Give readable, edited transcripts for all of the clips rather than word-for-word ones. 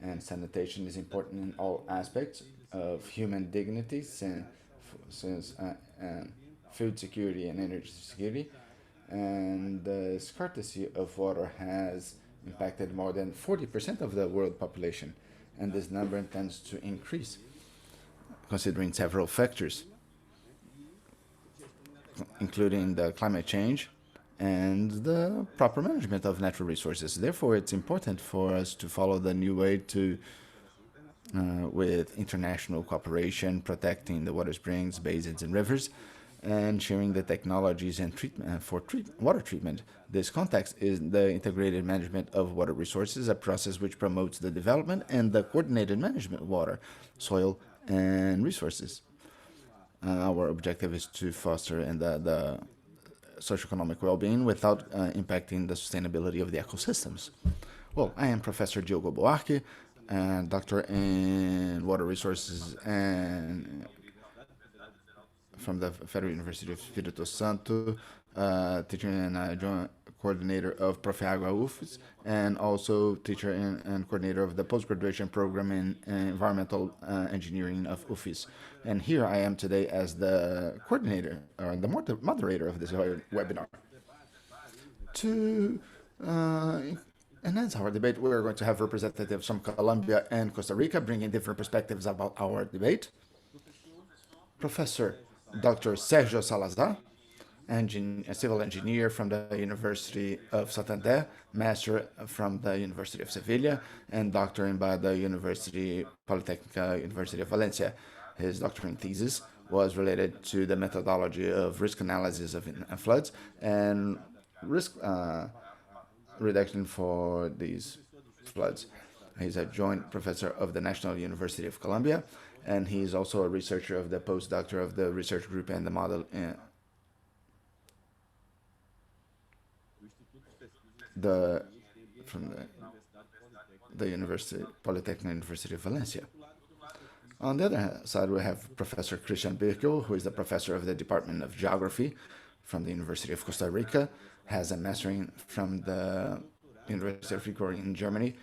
and sanitation is important in all aspects of human dignity, since food security and energy security. And the scarcity of water has impacted more than 40% of the world population, and this number tends to increase, considering several factors, including the climate change and the proper management of natural resources. Therefore, it's important for us to follow the new way to with international cooperation, protecting the water springs, basins, and rivers, and sharing the technologies and treatment for water treatment. This context is the integrated management of water resources, a process which promotes the development and the coordinated management of water, soil, and resources. Our objective is to foster the socioeconomic well-being without impacting the sustainability of the ecosystems. Well, I am Professor Diogo Buarque, doctor in water resources and from the Federal University of Espírito Santo, teacher and joint coordinator of Profeagua UFES, and also teacher and coordinator of the post-graduation program in environmental engineering of UFES. And here I am today as the coordinator, or the moderator of this webinar. To enhance our debate, we are going to have representatives from Colombia and Costa Rica bringing different perspectives about our debate. Professor Dr. Sergio Salazar, a civil engineer from the University of Santander, master from the University of Sevilla, and doctorate by the Polytechnic University of Valencia. His doctoral thesis was related to the methodology of risk analysis of floods and risk reduction for these floods. He's a joint professor of the National University of Colombia, and he's also a researcher of the postdoctor of the research group and the model from the Polytechnic University of Valencia. On the other side, we have Professor Christian Birkel, who is the professor of the Department of Geography from the University of Costa Rica, has a mastering from the University of Recurring in Germany,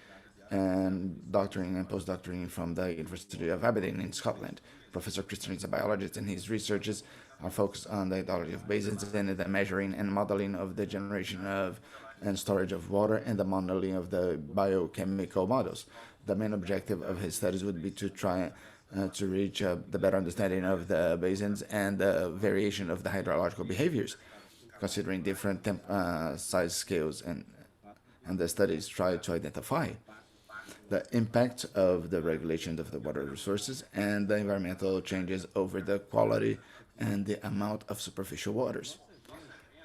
and doctoring and postdoctoring from the University of Aberdeen in Scotland. Professor Christian is a biologist, and his researches are focused on the hydrology of basins and the measuring and modeling of the generation of and storage of water and the modeling of the biochemical models. The main objective of his studies would be to try to reach the better understanding of the basins and the variation of the hydrological behaviors, considering different size scales, and the studies try to identify the impact of the regulation of the water resources and the environmental changes over the quality and the amount of superficial waters.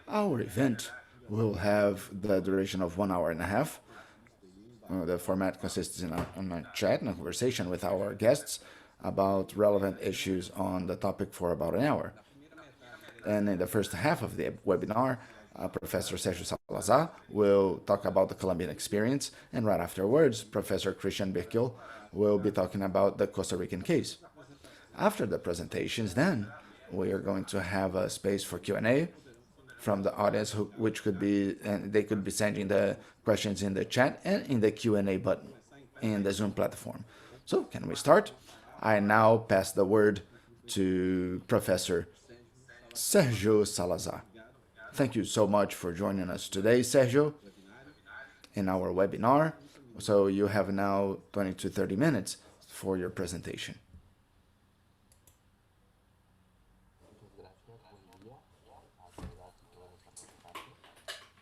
Our event will have the duration of 1 hour and a half. The format consists in a chat and a conversation with our guests about relevant issues on the topic for about an hour. And in the first half of the webinar, Professor Sergio Salazar will talk about the Colombian experience, and right afterwards, Professor Christian Birkel will be talking about the Costa Rican case. After the presentations, then, we are going to have a space for Q&A from the audience, which could be, and they could be sending the questions in the chat and in the Q&A button in the Zoom platform. So, can we start? I now pass the word to Professor Sergio Salazar. Thank you so much for joining us today, Sergio, in our webinar. So you have now 20 to 30 minutes for your presentation.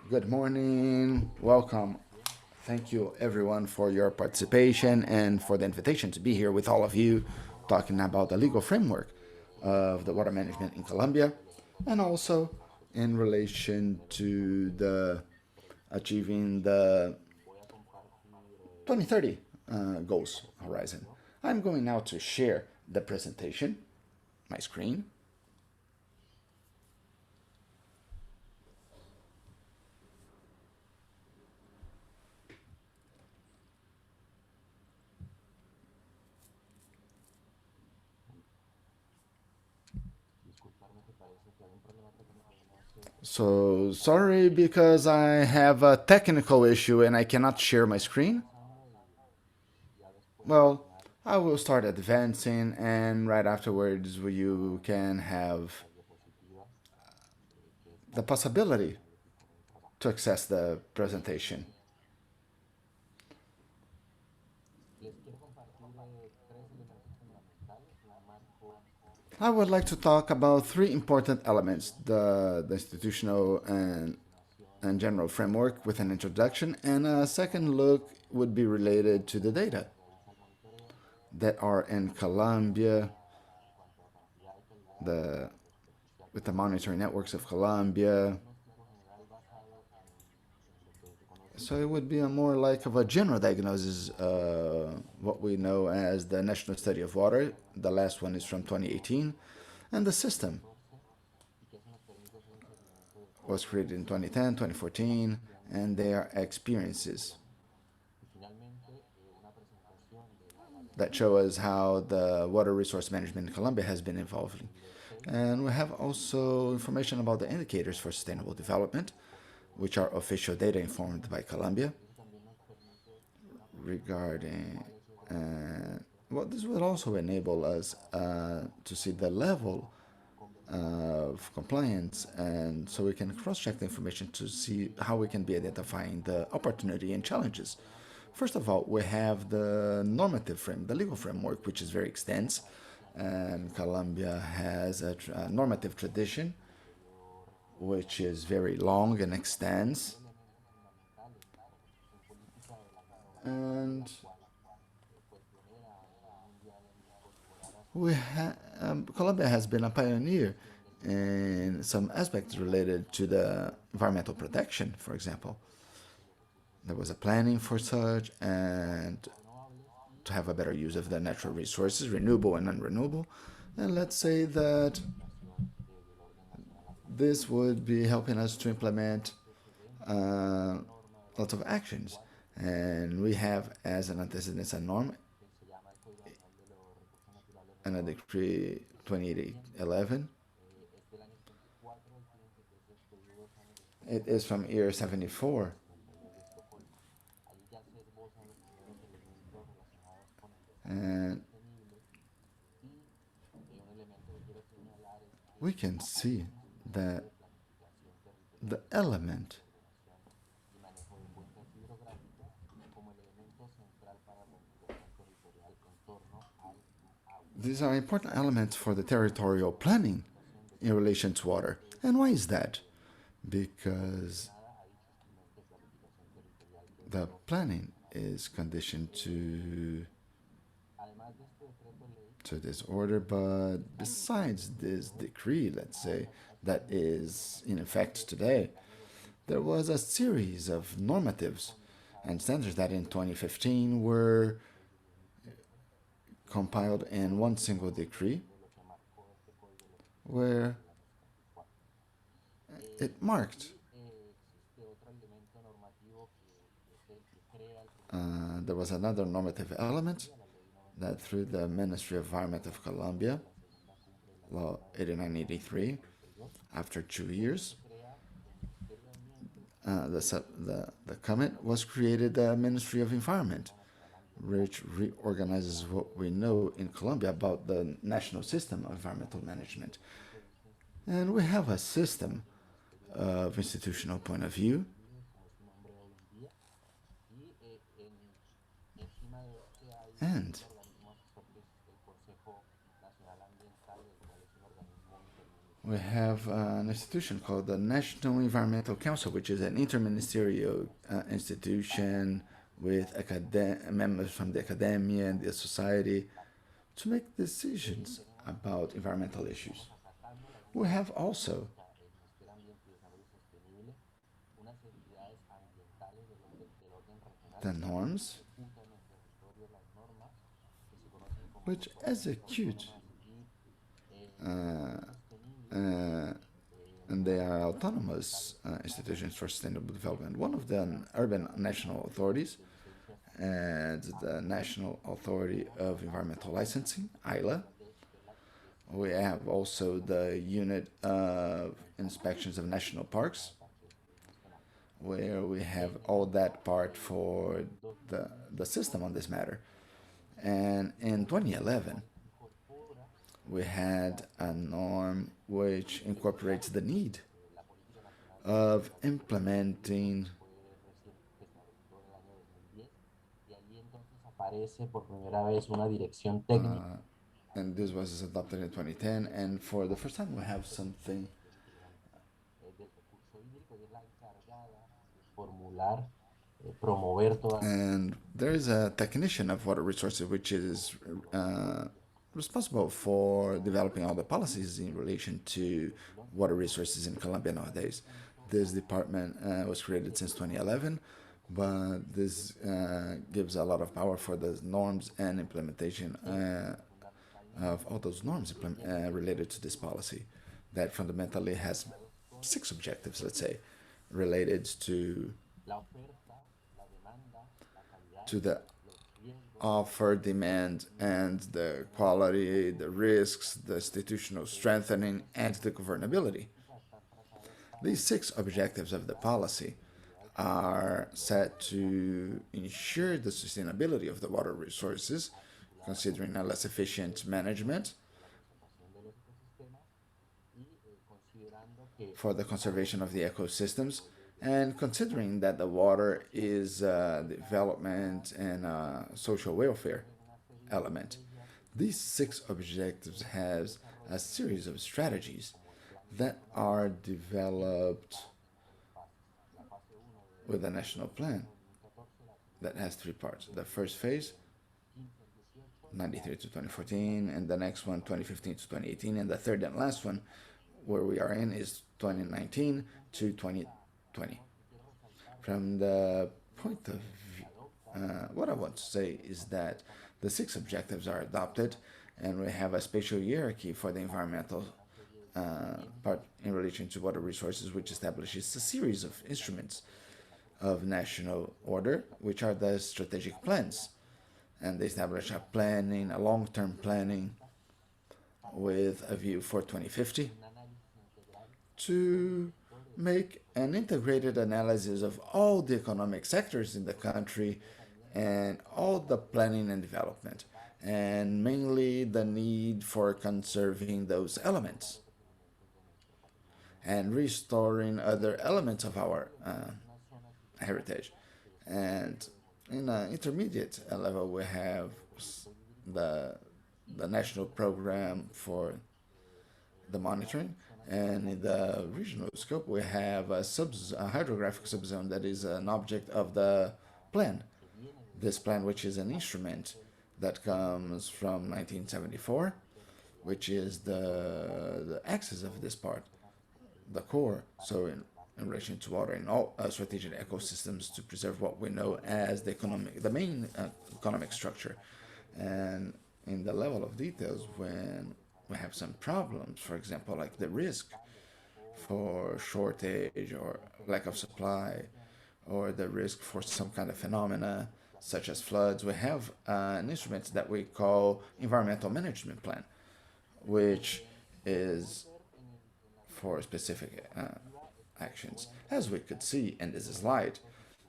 Good morning, welcome. Thank you everyone for your participation and for the invitation to be here with all of you, talking about the legal framework of the water management in Colombia, and also in relation to the achieving the 2030 goals horizon. I'm going now to share the presentation, my screen. So sorry, because I have a technical issue and I cannot share my screen. Well, I will start advancing, and right afterwards, you can have the possibility to access the presentation. I would like to talk about three important elements: the institutional and general framework with an introduction, and a second look would be related to the data that are in Colombia, the with the monitoring networks of Colombia. So it would be a more like of a general diagnosis, what we know as the National Study of Water. The last one is from 2018, and the system was created in 2010, 2014, and their experiences that show us how the water resource management in Colombia has been evolving. And we have also information about the indicators for sustainable development, which are official data informed by Colombia regarding. Well, this will also enable us to see the level of compliance, and so we can cross-check the information to see how we can be identifying the opportunity and challenges. First of all, we have the normative frame, the legal framework, which is very extensive, and Colombia has a normative tradition, which is very long and extensive. And Colombia has been a pioneer in some aspects related to the environmental protection, for example. There was a planning for such, and to have a better use of the natural resources, renewable and non-renewable. And let's say that this would be helping us to implement lots of actions. And we have as an antecedent a norm and a decree 2811. It is from year 74. And we can see that the element these are important elements for the territorial planning in relation to water. And why is that? Because the planning is conditioned to this order, but besides this decree, let's say, that is in effect today, there was a series of normatives and standards that in 2015 were compiled in one single decree, where it marked there was another normative element that through the Ministry of Environment of Colombia, Law 8983, after 2 years, the comment was created the Ministry of Environment, which reorganizes what we know in Colombia about the national system of environmental management. And we have a system of institutional point of view. And we have an institution called the National Environmental Council, which is an interministerial institution with members from the academia and the society to make decisions about environmental issues. We have also the norms which execute and they are autonomous institutions for sustainable development. One of them, urban national authorities, and the National Authority of Environmental Licensing, ILA. We have also the Unit of Inspections of National Parks, where we have all that part for the system on this matter. And in 2011, we had a norm which incorporates the need of implementing and this was adopted in 2010, and for the first time we have something and there is a technician of water resources which is responsible for developing all the policies in relation to water resources in Colombia nowadays. This department was created since 2011, but this gives a lot of power for the norms and implementation of all those norms related to this policy that fundamentally has 6 objectives, let's say, related to the offer, demand, and the quality, the risks, the institutional strengthening, and the governability. These 6 objectives of the policy are set to ensure the sustainability of the water resources, considering a less efficient management, for the conservation of the ecosystems, and considering that the water is a development and a social welfare element. These 6 objectives have a series of strategies that are developed with a national plan that has 3 parts. The first phase, 93 to 2014, and the next one, 2015 to 2018, and the third and last one, where we are in, is 2019 to 2020. From the point of view, what I want to say is that the 6 objectives are adopted, and we have a spatial hierarchy for the environmental part in relation to water resources, which establishes a series of instruments of national order, which are the strategic plans. And they establish a planning, a long-term planning with a view for 2050 to make an integrated analysis of all the economic sectors in the country and all the planning and development, and mainly the need for conserving those elements and restoring other elements of our heritage. And in an intermediate level, we have the national program for the monitoring, and in the regional scope, we have a hydrographic subzone that is an object of the plan. This plan, which is an instrument that comes from 1974, which is the axis of this part, the core. So in relation to water in all strategic ecosystems, to preserve what we know as the main economic structure. And in the level of details, when we have some problems, for example, like the risk for shortage or lack of supply, or the risk for some kind of phenomena such as floods, we have an instrument that we call environmental management plan, which is for specific actions. As we could see in this slide,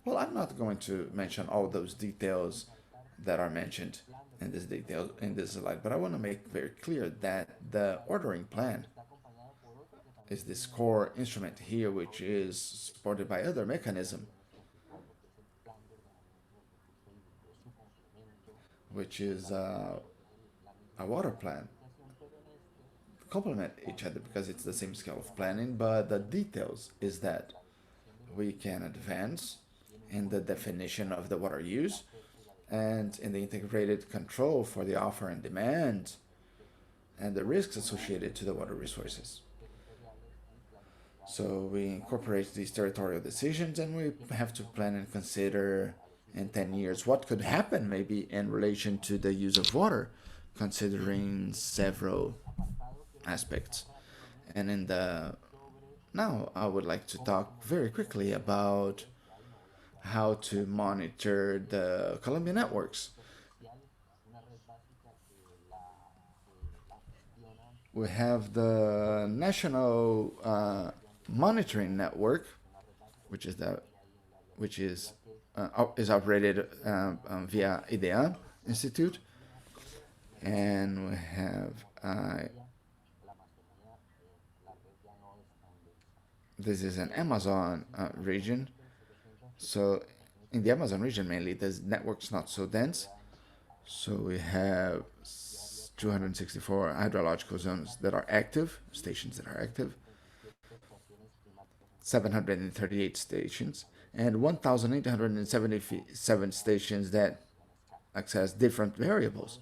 well, I'm not going to mention all those details that are mentioned in this slide, but I want to make very clear that the ordering plan is this core instrument here, which is supported by other mechanism, which is a water plan. Complement each other because it's the same scale of planning, but the details is that we can advance in the definition of the water use and in the integrated control for the offer and demand and the risks associated to the water resources. So we incorporate these territorial decisions, and we have to plan and consider in 10 years what could happen maybe in relation to the use of water, considering several aspects. And now I would like to talk very quickly about how to monitor the Colombian networks. We have the national monitoring network, which is operated via IDEA Institute, and we have this is an Amazon region. So in the Amazon region mainly, the network's not so dense. So we have 264 hydrological zones that are active, stations that are active, 738 stations, and 1,877 stations that access different variables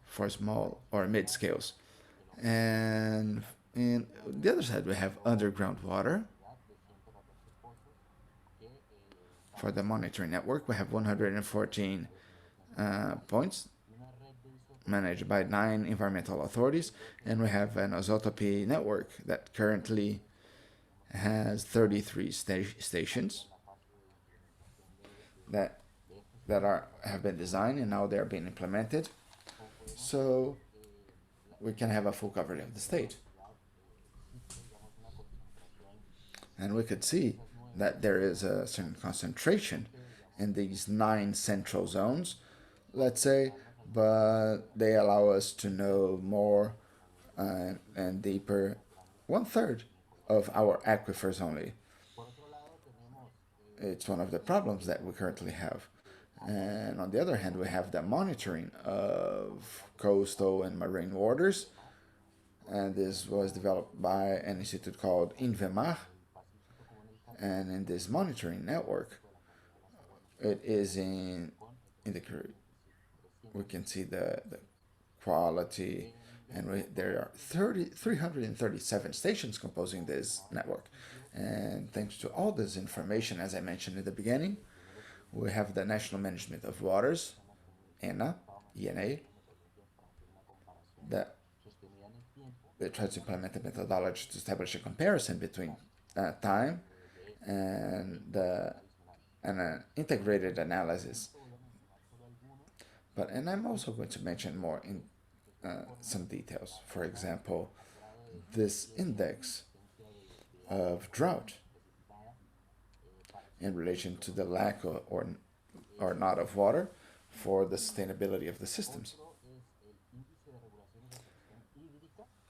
for small or mid scales. And in the other side, we have underground water. For the monitoring network, we have 114 points managed by 9 environmental authorities, and we have an isotopy network that currently has 33 stations that have been designed and now they're being implemented, so we can have a full coverage of the state. And we could see that there is a certain concentration in these 9 central zones, let's say, but they allow us to know more and deeper 1/3 of our aquifers only. It's one of the problems that we currently have. And on the other hand, we have the monitoring of coastal and marine waters. And this was developed by an institute called INVEMAR. And in this monitoring network, it is in the we can see the quality, and there are 337 stations composing this network. And thanks to all this information, as I mentioned in the beginning, we have the National Management of Waters, ENA, that they try to implement a methodology to establish a comparison between time and an integrated analysis. And I'm also going to mention more in some details. For example, this index of drought in relation to the lack or not of water for the sustainability of the systems.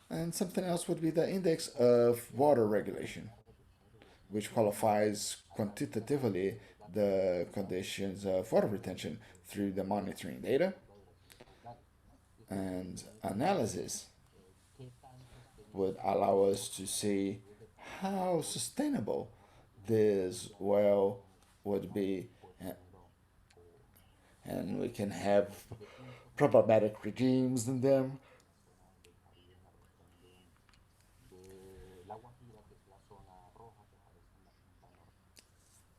And something else would be the index of water regulation, which qualifies quantitatively the conditions of water retention through the monitoring data and analysis would allow us to see how sustainable this well would be, and we can have problematic regimes in them.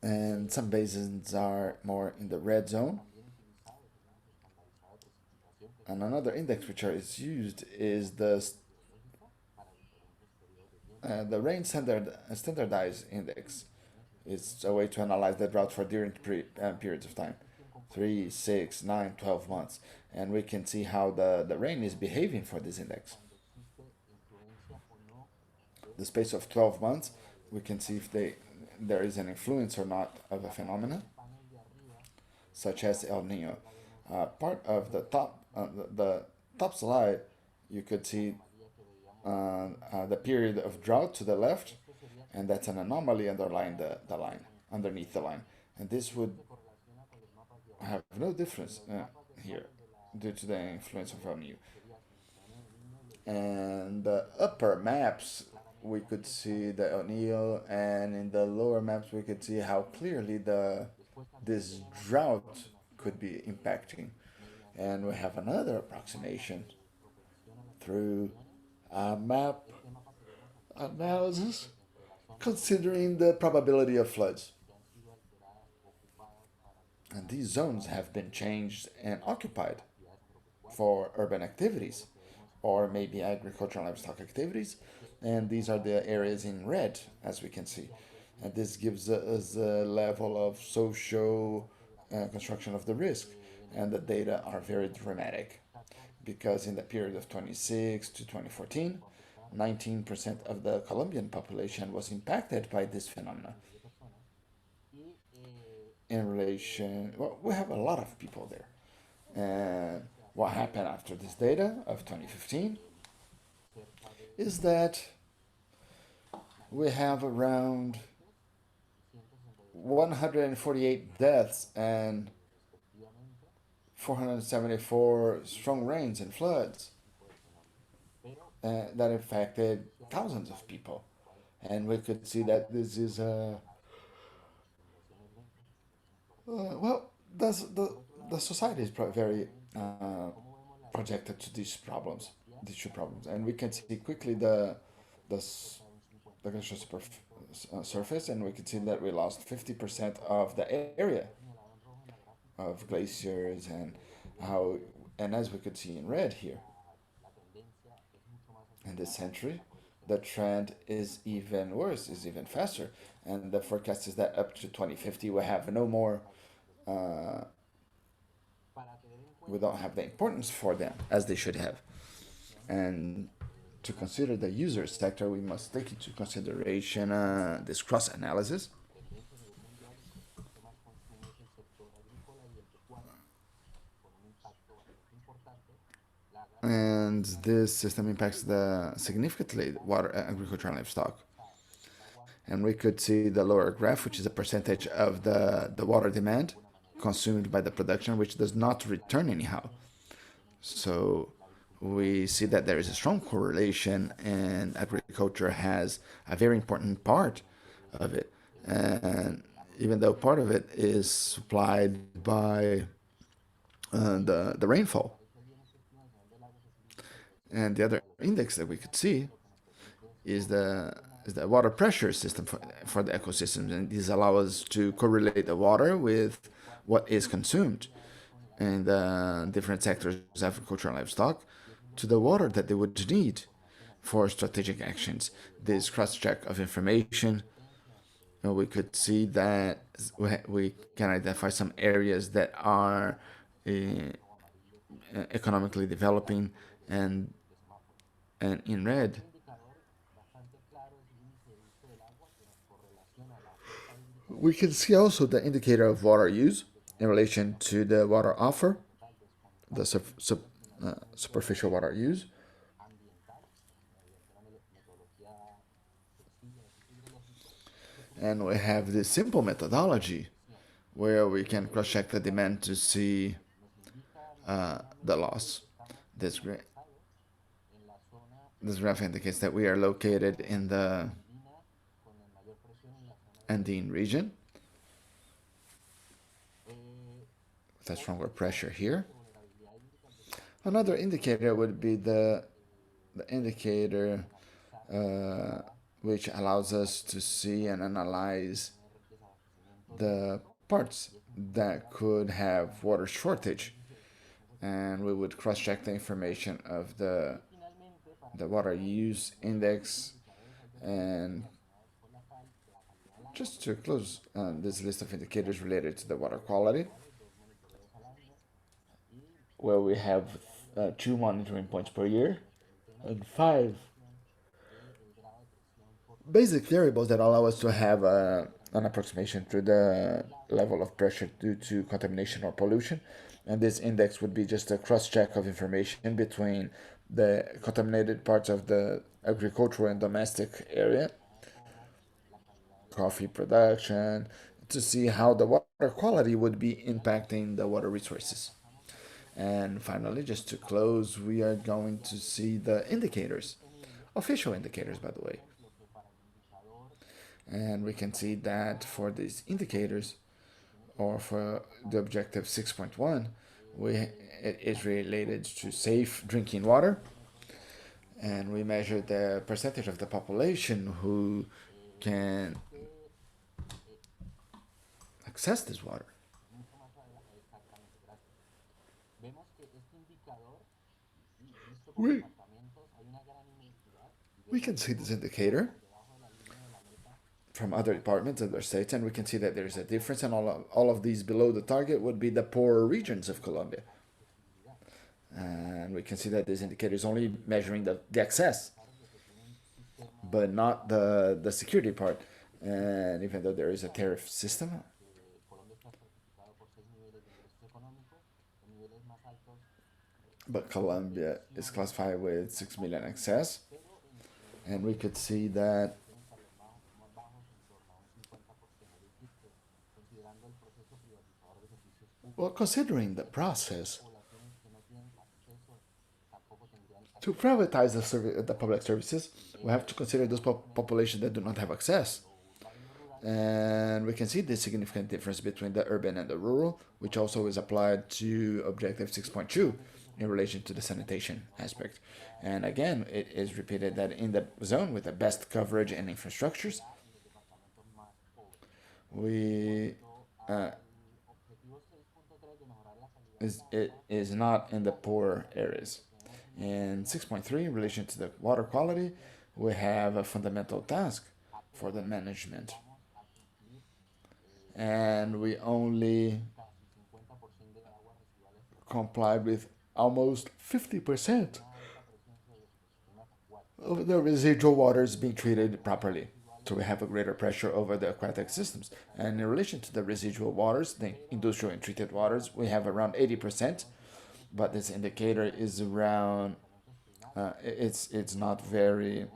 And some basins are more in the red zone. And another index which is used is the rain standardized index. It's a way to analyze the drought for different periods of time, 3, 6, 9, 12 months. And we can see how the rain is behaving for this index. The space of 12 months, we can see if there is an influence or not of a phenomenon, such as El Nino. Part of the top slide, you could see the period of drought to the left, and that's an anomaly underneath the line. And this would have no difference here due to the influence of El Nino. And the upper maps, we could see the El Nino, and in the lower maps, we could see how clearly this drought could be impacting. And we have another approximation through a map analysis considering the probability of floods. And these zones have been changed and occupied for urban activities or maybe agricultural livestock activities. And these are the areas in red, as we can see. And this gives us a level of social construction of the risk. And the data are very dramatic, because in the period of 26 to 2014, 19% of the Colombian population was impacted by this phenomena. In relation, well, we have a lot of people there. And what happened after this data of 2015 is that we have around 148 deaths and 474 strong rains and floods that affected thousands of people. And we could see that this is well, the society is very projected to these two problems, and we can see quickly the glacial surface, and we can see that we lost 50% of the area of glaciers, and as we could see in red here, in this century, the trend is even worse, is even faster, and the forecast is that up to 2050 we have no more. We don't have the importance for them as they should have, and to consider the user sector, we must take into consideration this cross analysis. And this system impacts significantly water, agriculture, and livestock. And we could see the lower graph, which is a percentage of the water demand consumed by the production, which does not return anyhow. So we see that there is a strong correlation, and agriculture has a very important part of it. And even though part of it is supplied by the rainfall. And the other index that we could see is the water pressure system for the ecosystems, and these allow us to correlate the water with what is consumed in the different sectors of agriculture and livestock to the water that they would need for strategic actions. This cross-check of information, we could see that we can identify some areas that are economically developing, and in red we can see also the indicator of water use in relation to the water offer, the superficial water use. And we have this simple methodology where we can cross-check the demand to see the loss. This graph indicates that we are located in the Andine region with a stronger pressure here. Another indicator would be the indicator which allows us to see and analyze the parts that could have water shortage, and we would cross-check the information of the water use index. And just to close this list of indicators related to the water quality, where we have 2 monitoring points per year and 5 basic variables that allow us to have an approximation to the level of pressure due to contamination or pollution. And this index would be just a cross-check of information between the contaminated parts of the agricultural and domestic area, coffee production, to see how the water quality would be impacting the water resources. And finally, just to close, we are going to see the indicators, official indicators, by the way. And we can see that for these indicators, or for the objective 6.1, it is related to safe drinking water. And we measure the percentage of the population who can access this water. We can see this indicator from other departments, other states, and we can see that there is a difference, and all of these below the target would be the poorer regions of Colombia. And we can see that this indicator is only measuring the access, but not the security part. And even though there is a tariff system, but Colombia is classified with 6 million excess, and we could see that well, considering the process to privatize the public services, we have to consider those populations that do not have access. And we can see the significant difference between the urban and the rural, which also is applied to Objective 6.2 in relation to the sanitation aspect. And again, it is repeated that in the zone with the best coverage and infrastructures, we it is not in the poor areas. In 6.3, in relation to the water quality, we have a fundamental task for the management. And we only complied with almost 50% of the residual waters being treated properly. So we have a greater pressure over the aquatic systems. And in relation to the residual waters, the industrial and treated waters, we have around 80%, but this indicator is around, it's not very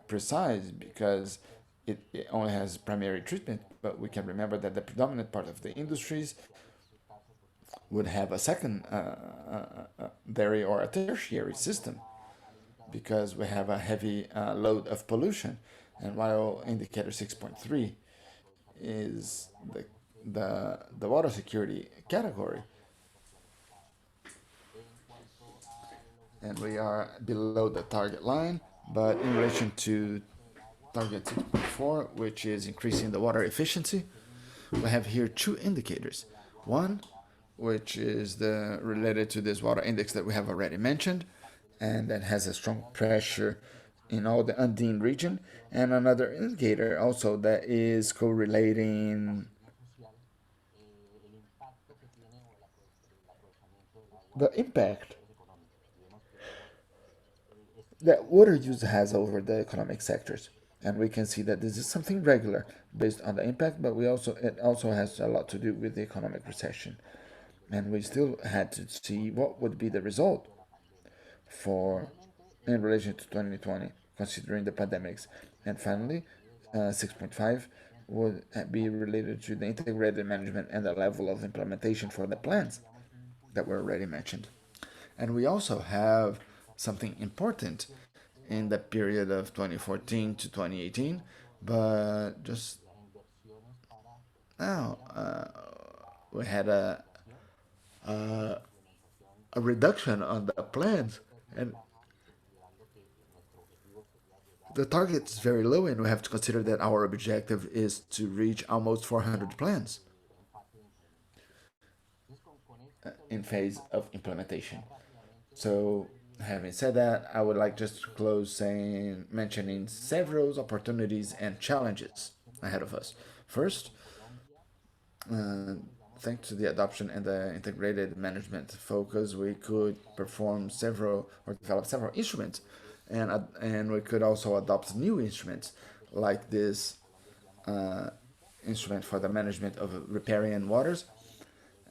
precise because it only has primary treatment, but we can remember that the predominant part of the industries would have a secondary or a tertiary system because we have a heavy load of pollution. And while indicator 6.3 is the water security category, and we are below the target line, but in relation to target 6.4, which is increasing the water efficiency, we have here two indicators. One, which is related to this water index that we have already mentioned, and that has a strong pressure in all the Andine region, and another indicator also that is correlating the impact that water use has over the economic sectors. And we can see that this is something regular based on the impact, but it also has a lot to do with the economic recession. And we still had to see what would be the result for in relation to 2020, considering the pandemics. And finally, 6.5 would be related to the integrated management and the level of implementation for the plans that were already mentioned. And we also have something important in the period of 2014 to 2018, but just now we had a reduction on the plans, and the target is very low, and we have to consider that our objective is to reach almost 400 plans in phase of implementation. So, having said that, I would like just to close mentioning several opportunities and challenges ahead of us. First, thanks to the adoption and the integrated management focus, we could perform several or develop several instruments, and we could also adopt new instruments like this instrument for the management of riparian waters,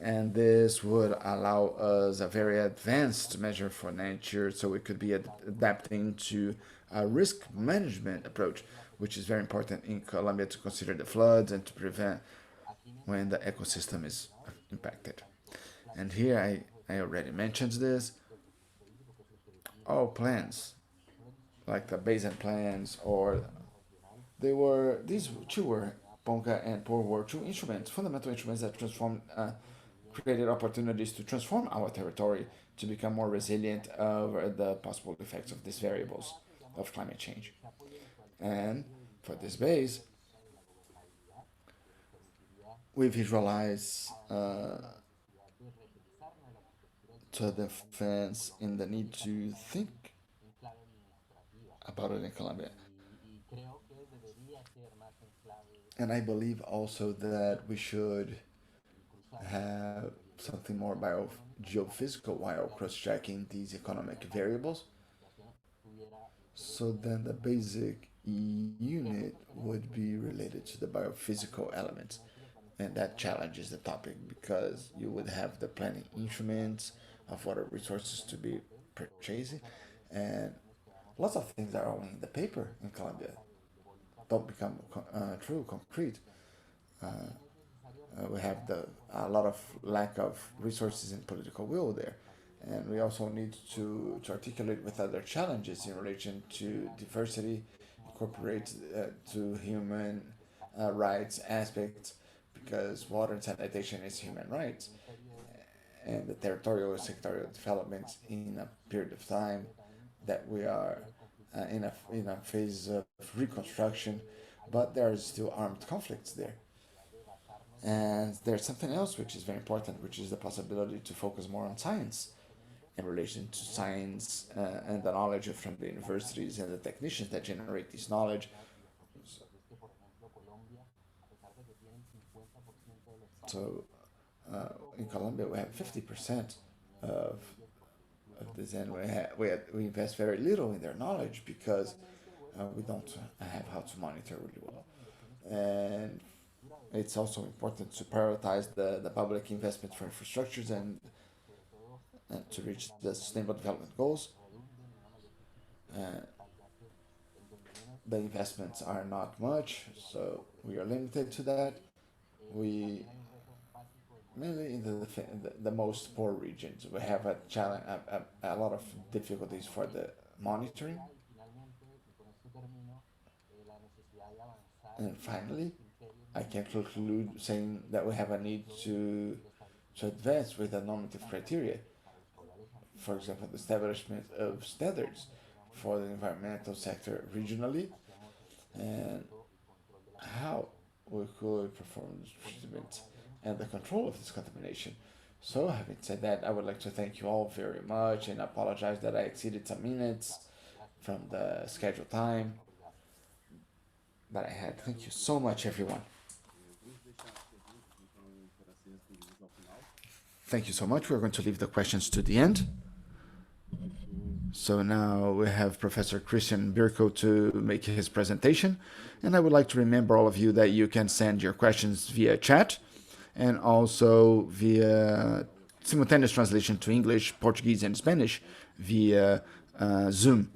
and this would allow us a very advanced measure for nature, so we could be adapting to a risk management approach, which is very important in Colombia to consider the floods and to prevent when the ecosystem is impacted. And here I already mentioned this. All plans, like the basin plans, or these two were PONCA and POR were two instruments, fundamental instruments that created opportunities to transform our territory to become more resilient over the possible effects of these variables of climate change. And for this base, we visualize to the fans in the need to think about it in Colombia. And I believe also that we should have something more geophysical while cross-checking these economic variables. So then the basic unit would be related to the biophysical elements. And that challenges the topic because you would have the planning instruments of water resources to be purchased, and lots of things are only in the paper in Colombia don't become true, concrete. We have a lot of lack of resources and political will there. And we also need to articulate with other challenges in relation to diversity, incorporate to human rights aspects, because water and sanitation is human rights. And the territorial and sectorial development in a period of time that we are in a phase of reconstruction, but there are still armed conflicts there. And there's something else which is very important, which is the possibility to focus more on science in relation to science and the knowledge from the universities and the technicians that generate this knowledge. So in Colombia, we have 50% of this, and we invest very little in their knowledge because we don't have how to monitor really well. And it's also important to prioritize the public investment for infrastructures and to reach the sustainable development goals. The investments are not much, so we are limited to that. We mainly in the most poor regions, we have a challenge, a lot of difficulties for the monitoring. And finally, I can conclude saying that we have a need to advance with the normative criteria. For example, the establishment of standards for the environmental sector regionally, and how we could perform treatment and the control of this contamination. So, having said that, I would like to thank you all very much and apologize that I exceeded some minutes from the scheduled time that I had. Thank you so much, everyone. Thank you so much. We're going to leave the questions to the end. So now we have Professor Christian Birkel to make his presentation. And I would like to remember all of you that you can send your questions via chat and also via simultaneous translation to English, Portuguese, and Spanish via Zoom.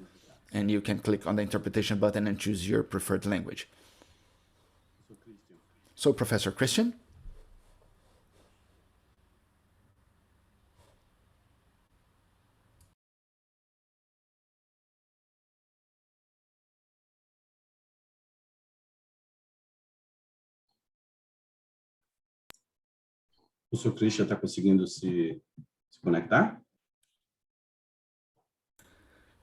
And you can click on the interpretation button and choose your preferred language. So, Professor Christian. O Sr. Christian está conseguindo se conectar?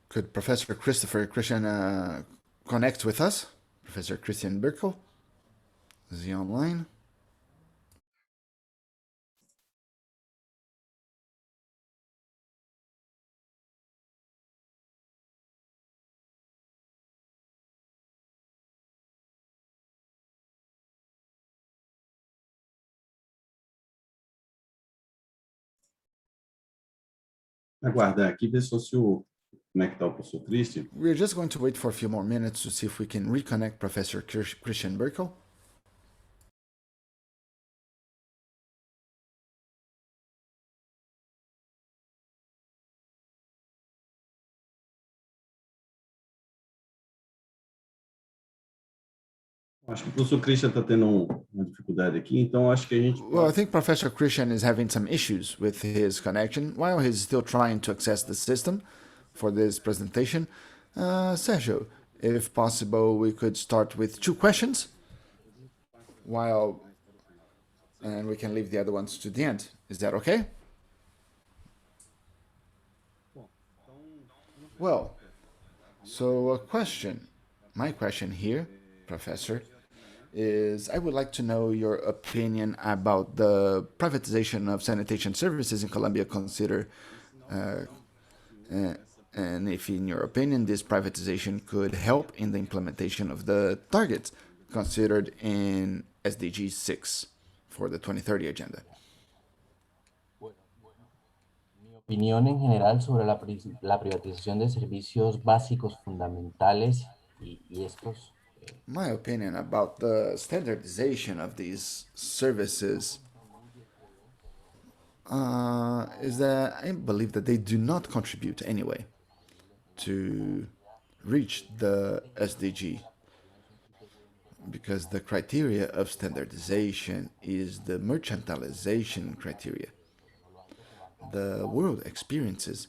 Could Professor Christian connect with us? Professor Christian Birkel? Is he online? Aguardar aqui, ver só se o conectar o professor Christian. We're just going to wait for a few more minutes to see if we can reconnect Professor Christian Birkel. Acho que o professor Christian está tendo uma dificuldade aqui, então acho que a gente... Well, I think Professor Christian is having some issues with his connection while he's still trying to access the system for this presentation. Sergio, if possible, we could start with 2 questions and we can leave the other ones to the end. Is that okay? Well, so my question here, Professor, is I would like to know your opinion about the privatization of sanitation services in Colombia consider, and if in your opinion this privatization could help in the implementation of the targets considered in SDG 6 for the 2030 agenda. Mi opinión en general sobre la privatización de servicios básicos fundamentales y estos My opinion about the standardization of these services is that I believe that they do not contribute anyway to reach the SDG, because the criteria of standardization is the mercantilization criteria. The world experiences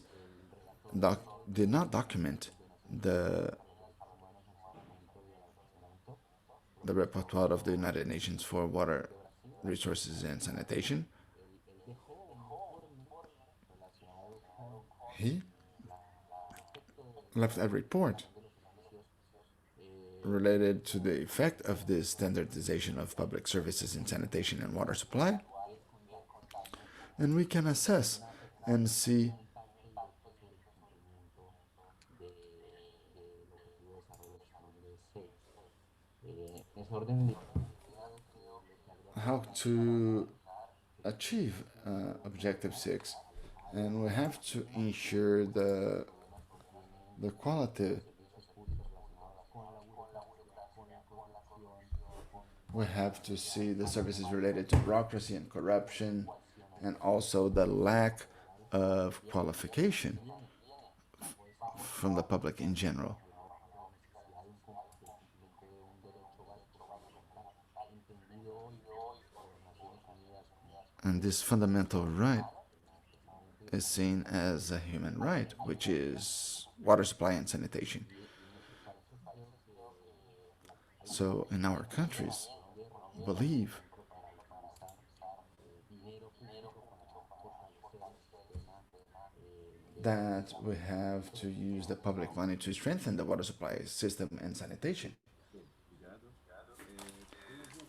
did not document the repertoire of the United Nations for water resources and sanitation. He left a report related to the effect of this standardization of public services in sanitation and water supply, and we can assess and see how to achieve Objective 6, and we have to ensure the quality. We have to see the services related to bureaucracy and corruption, and also the lack of qualification from the public in general. And this fundamental right is seen as a human right, which is water supply and sanitation. So in our countries, believe that we have to use the public money to strengthen the water supply system and sanitation.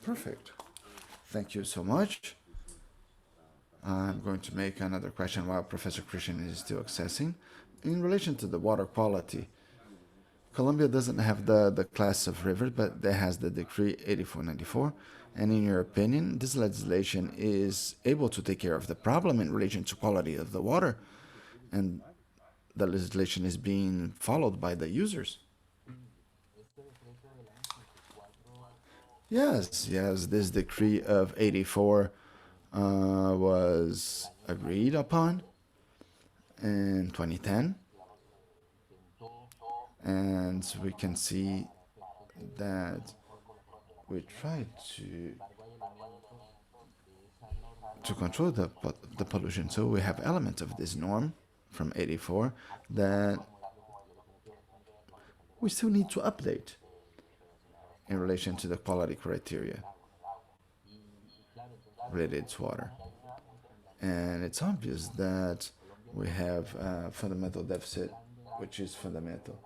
Perfect. Thank you so much. I'm going to make another question while Professor Christian is still accessing. In relation to the water quality, Colombia doesn't have the class of rivers, but it has the Decree 8494. And in your opinion, this legislation is able to take care of the problem in relation to quality of the water, and the legislation is being followed by the users? Yes, this decree of 84 was agreed upon in 2010, and we can see that we tried to control the pollution. So we have elements of this norm from 84 that we still need to update in relation to the quality criteria related to water. And it's obvious that we have a fundamental deficit, which is fundamental.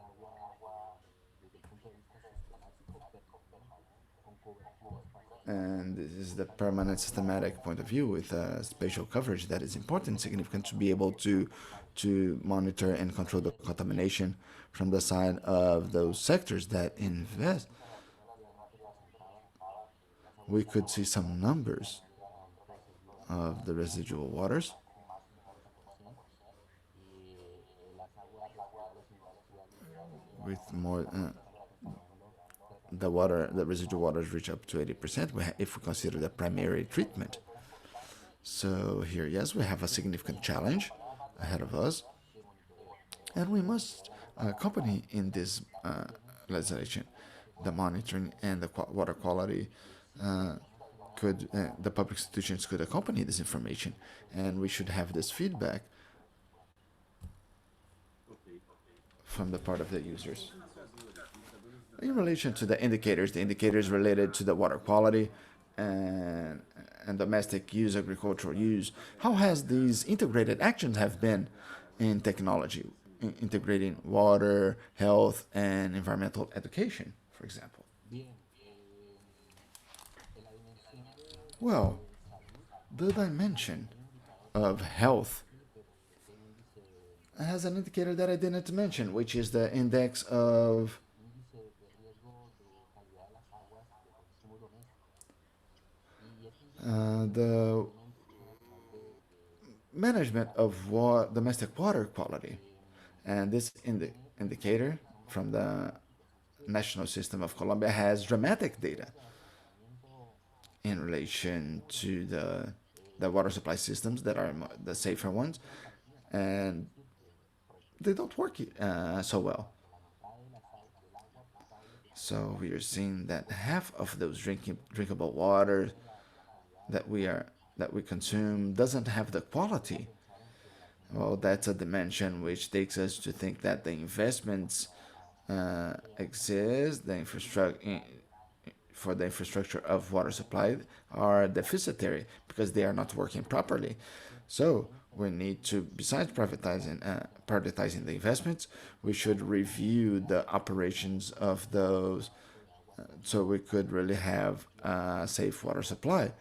And this is the permanent systematic point of view with spatial coverage that is important, significant, to be able to monitor and control the contamination from the side of those sectors that invest. We could see some numbers of the residual waters. With more, the residual waters reach up to 80% if we consider the primary treatment. So here, yes, we have a significant challenge ahead of us, and we must accompany in this legislation the monitoring and the water quality. The public institutions could accompany this information, and we should have this feedback from the part of the users. In relation to the indicators related to the water quality and domestic use, agricultural use, how has these integrated actions have been in technology, integrating water, health, and environmental education, for example? Well, the dimension of health has an indicator that I didn't mention, which is the index of the management of domestic water quality. And this indicator from the National System of Colombia has dramatic data in relation to the the water supply systems that are the safer ones, and they don't work so well. So we are seeing that half of those drinkable water that we consume doesn't have the quality. Well, that's a dimension which takes us to think that the investments exist, the infrastructure for the infrastructure of water supply are deficitary because they are not working properly. So we need to, besides prioritizing the investments, we should review the operations of those so we could really have a safe water supply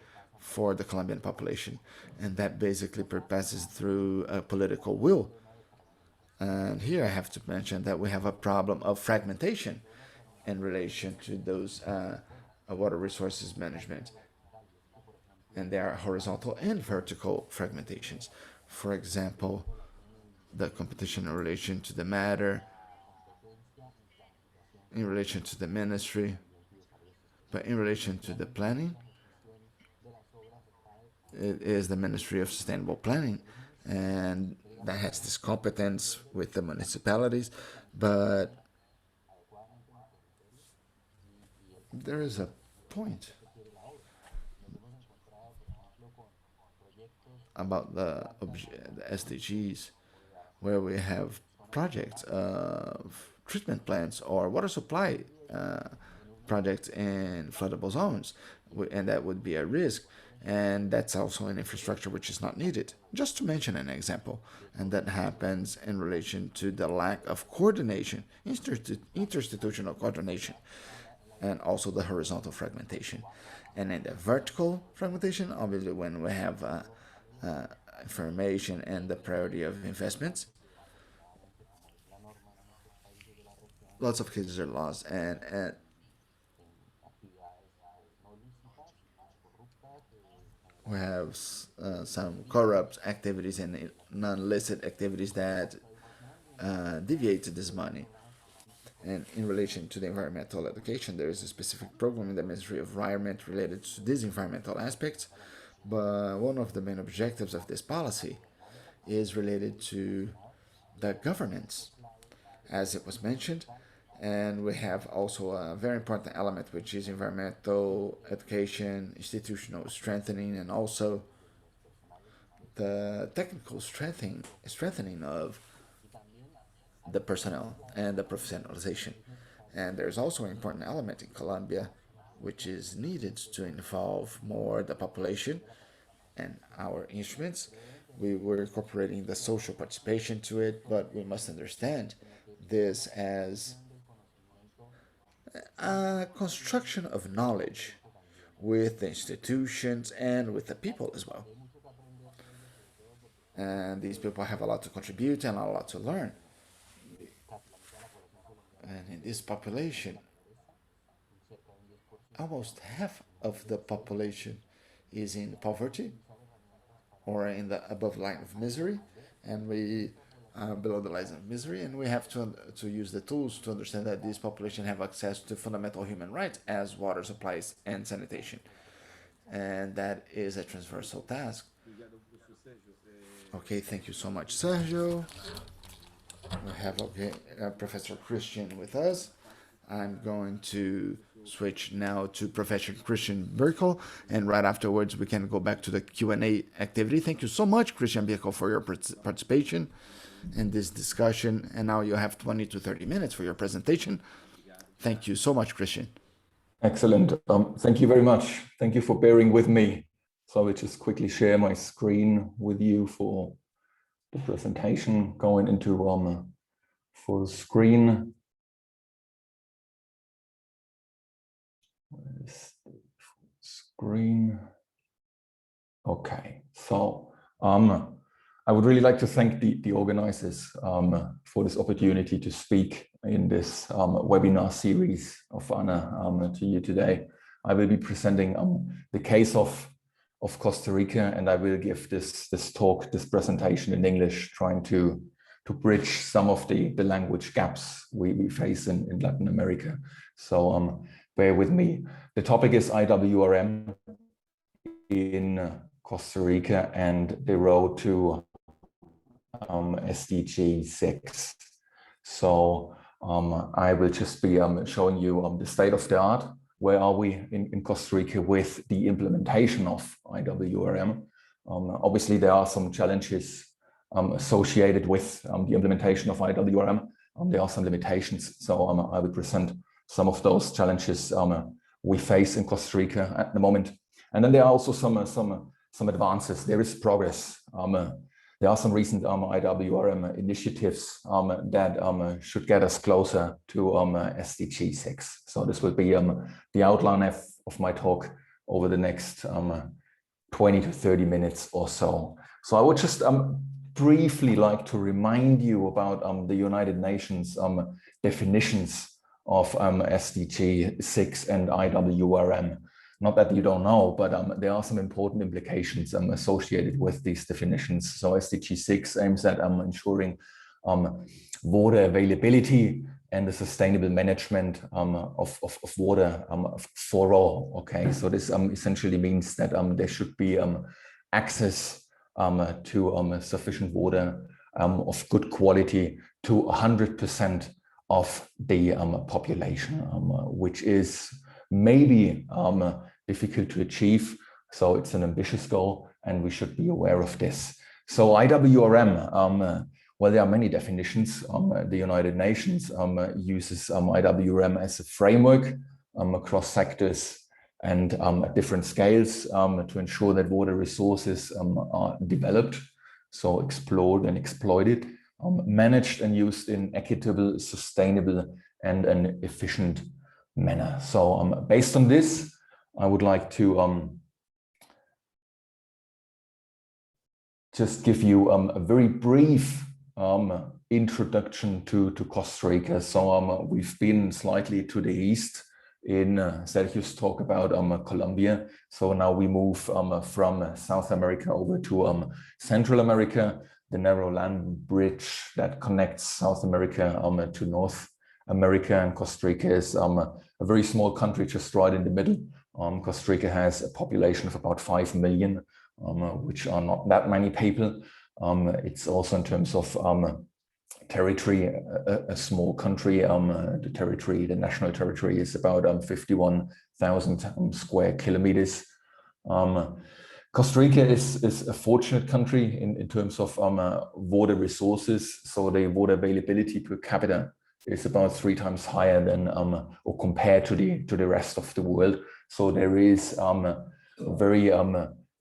for the Colombian population. And that basically passes through a political will. And here I have to mention that we have a problem of fragmentation in relation to those water resources management. And there are horizontal and vertical fragmentations. For example, the competition in relation to the matter, in relation to the ministry, but in relation to the planning, it is the Ministry of Sustainable Planning, and that has this competence with the municipalities, but there is a point about the SDGs where we have projects of treatment plants or water supply projects in floodable zones, and that would be a risk, and that's also an infrastructure which is not needed. Just to mention an example, and that happens in relation to the lack of coordination, interinstitutional coordination, and also the horizontal fragmentation. And in the vertical fragmentation, obviously when we have information and the priority of investments, lots of cases are lost, and we have some corrupt activities and non-licit activities that deviate this money. And in relation to the environmental education, there is a specific program in the Ministry of Environment related to these environmental aspects. But one of the main objectives of this policy is related to the governance, as it was mentioned. And we have also a very important element, which is environmental education, institutional strengthening, and also the technical strengthening of the personnel and the professionalization. And there's also an important element in Colombia which is needed to involve more the population and our instruments. We were incorporating the social participation to it, but we must understand this as a construction of knowledge with the institutions and with the people as well. And these people have a lot to contribute and a lot to learn. And in this population, almost half of the population is in poverty or in the above line of misery, and we are below the line of misery, and we have to use the tools to understand that this population have access to fundamental human rights as water supplies and sanitation. And that is a transversal task. Okay, thank you so much, Sergio. We have Professor Christian with us. I'm going to switch now to Professor Christian Birkel, and right afterwards we can go back to the Q&A activity. Thank you so much, Christian Birkel, for your participation in this discussion. And now you have 20 to 30 minutes for your presentation. Thank you so much, Christian. Excellent. Thank you very much. Thank you for bearing with me. So I will just quickly share my screen with you for the presentation, going into full screen. Where's the full screen? Okay, so I would really like to thank the organizers for this opportunity to speak in this webinar series of honor to you today. I will be presenting the case of Costa Rica, and I will give this presentation in English, trying to bridge some of the language gaps we face in Latin America. So bear with me. The topic is IWRM in Costa Rica and the road to SDG 6. So I will just be showing you the state of the art. Where are we in Costa Rica with the implementation of IWRM? Obviously, there are some challenges associated with the implementation of IWRM. There are some limitations, so I will present some of those challenges we face in Costa Rica at the moment. And then there are also some advances. There is progress. There are some recent IWRM initiatives that should get us closer to SDG 6. So this will be the outline of my talk over the next 20 to 30 minutes or so. So I would just briefly like to remind you about the United Nations definitions of SDG 6 and IWRM. Not that you don't know, but there are some important implications associated with these definitions. So SDG 6 aims at ensuring water availability and the sustainable management of water for all. Okay, so this essentially means that there should be access to sufficient water of good quality to 100% of the population, which is maybe difficult to achieve. So it's an ambitious goal and we should be aware of this. So IWRM, well, there are many definitions. The United Nations uses IWRM as a framework across sectors and at different scales to ensure that water resources are developed, so explored and exploited, managed and used in equitable, sustainable and an efficient manner. So based on this, I would like to just give you a very brief introduction to Costa Rica. So we've been slightly to the east in Sergio's talk about Colombia. So now we move from South America over to Central America, the narrow land bridge that connects South America to North America, and Costa Rica is a very small country just right in the middle. Costa Rica has a population of about 5 million, which are not that many people. It's also in terms of territory, a small country. The national territory is about 51,000 square kilometers. Costa Rica is a fortunate country in terms of water resources. So the water availability per capita is about 3 times higher than or compared to the rest of the world. So there is very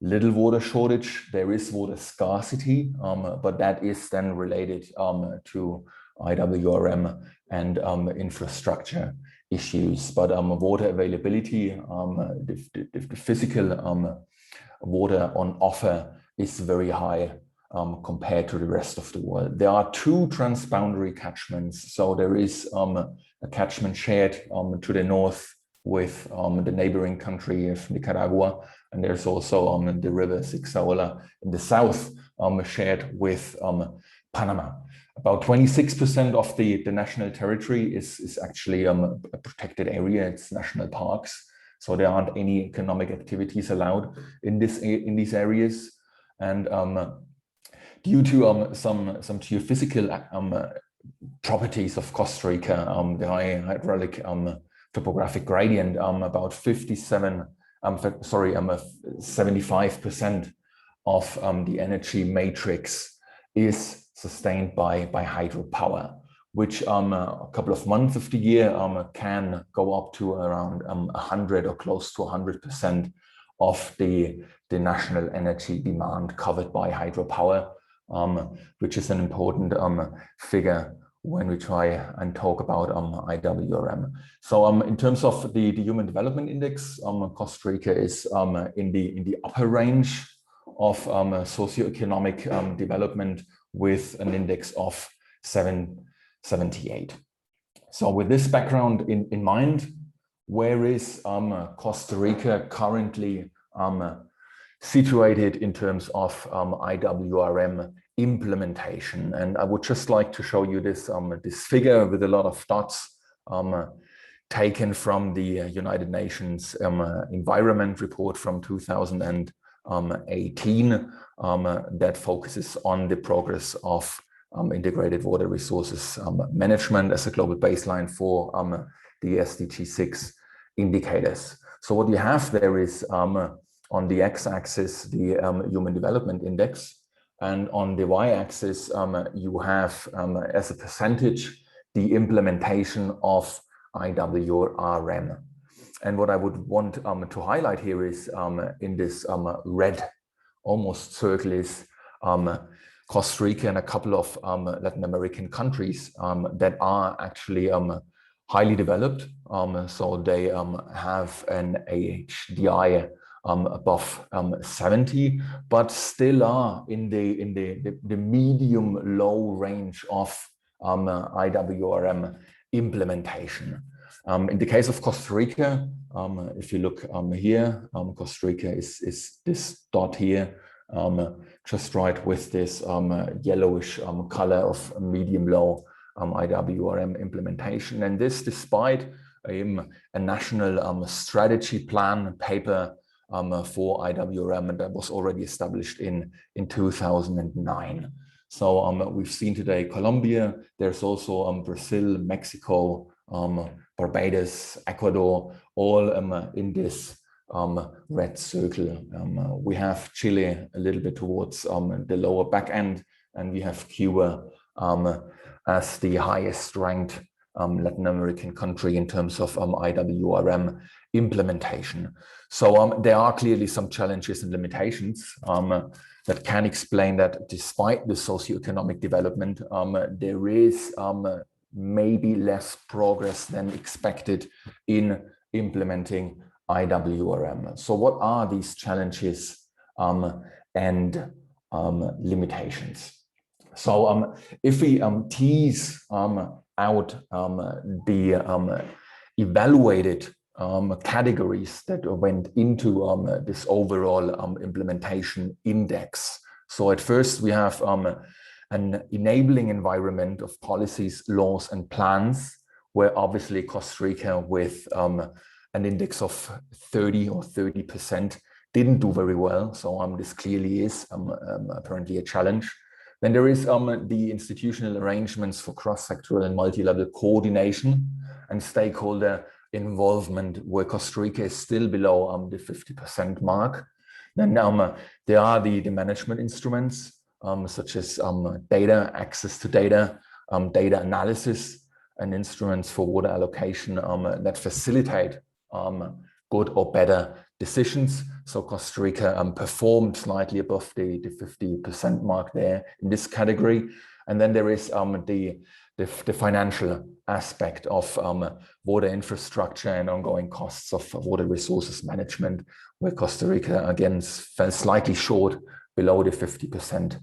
little water shortage. There is water scarcity, but that is then related to IWRM and infrastructure issues. But water availability, the physical water on offer is very high compared to the rest of the world. There are 2 transboundary catchments. So there is a catchment shared to the north with the neighboring country of Nicaragua, and there's also the river Zixaola in the south shared with Panama. About 26% of the national territory is actually a protected area. It's national parks, so there aren't any economic activities allowed in these areas. And due to some geophysical properties of Costa Rica, the high hydraulic topographic gradient, about 75% of the energy matrix is sustained by hydropower, which a couple of months of the year can go up to around 100 or close to 100% of the national energy demand covered by hydropower, which is an important figure when we try and talk about IWRM. So in terms of the Human Development Index, Costa Rica is in the upper range of socioeconomic development with an index of 778. So with this background in mind, where is Costa Rica currently situated in terms of IWRM implementation? And I would just like to show you this figure with a lot of dots taken from the United Nations Environment Report from 2018. 18 that focuses on the progress of integrated water resources management as a global baseline for the SDG 6 indicators. So what you have there is on the x-axis the Human Development Index, and on the y-axis you have as a percentage the implementation of IWRM. And what I would want to highlight here is in this red almost circle is Costa Rica and a couple of Latin American countries that are actually highly developed. So they have an AHDI above 70, but still are in the medium low range of IWRM implementation. In the case of Costa Rica, if you look here, Costa Rica is this dot here, just right with this yellowish color of medium low IWRM implementation. And this despite a national strategy plan paper for IWRM that was already established in 2009. So we've seen today Colombia, there's also Brazil, Mexico, Barbados, Ecuador, all in this red circle. We have Chile a little bit towards the lower back end, and we have Cuba as the highest ranked Latin American country in terms of IWRM implementation. So there are clearly some challenges and limitations that can explain that despite the socioeconomic development, there is maybe less progress than expected in implementing IWRM. So what are these challenges and limitations? So if we tease out the evaluated categories that went into this overall implementation index. So at first we have an enabling environment of policies, laws, and plans, where obviously Costa Rica with an index of 30 or 30% didn't do very well. So this clearly is apparently a challenge. Then there is the institutional arrangements for cross-sectoral and multi-level coordination and stakeholder involvement, where Costa Rica is still below the 50% mark. Then there are the management instruments, such as data, access to data, data analysis, and instruments for water allocation that facilitate good or better decisions. So Costa Rica performed slightly above the 50% mark there in this category. And then there is the financial aspect of water infrastructure and ongoing costs of water resources management, where Costa Rica again fell slightly short below the 50%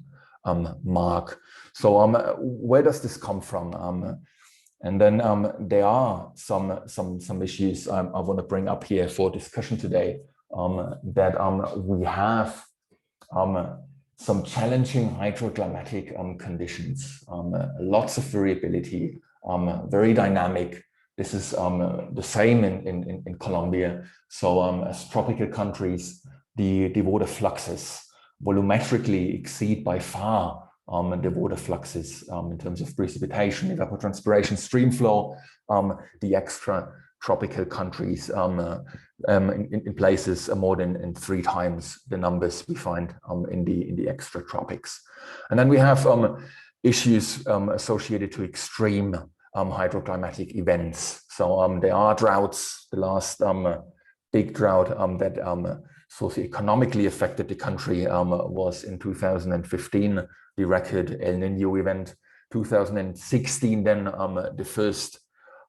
mark. So where does this come from? And then there are some issues I want to bring up here for discussion today, that we have some challenging hydroclimatic conditions, lots of variability, very dynamic. This is the same in Colombia. So as tropical countries, the water fluxes volumetrically exceed by far the water fluxes in terms of precipitation, evapotranspiration, stream flow, the extra tropical countries in places more than 3 times the numbers we find in the extra tropics. And then we have issues associated to extreme hydroclimatic events. So there are droughts. The last big drought that socioeconomically affected the country was in 2015, the record El Nino event. 2016, then the first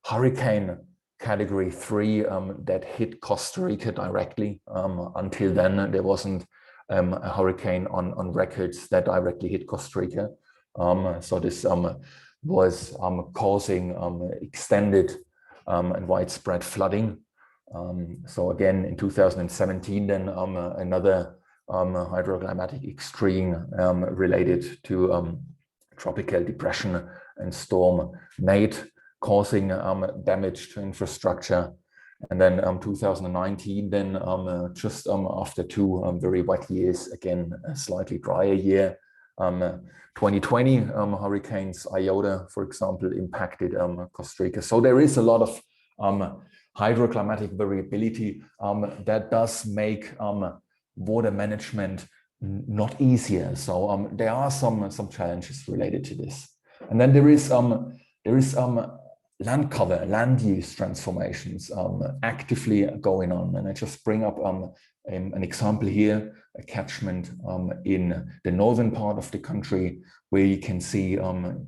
hurricane category 3 that hit Costa Rica directly. Until then, there wasn't a hurricane on records that directly hit Costa Rica. So this was causing extended and widespread flooding. So again, in 2017, then another hydroclimatic extreme related to tropical depression and storm Nate, causing damage to infrastructure. And then 2019, then just after two very wet years, again, a slightly drier year. 2020, hurricanes Iota, for example, impacted Costa Rica. So there is a lot of hydroclimatic variability that does make water management not easier. So there are some challenges related to this. And then there is land cover, land use transformations actively going on. And I just bring up an example here, a catchment in the northern part of the country, where you can see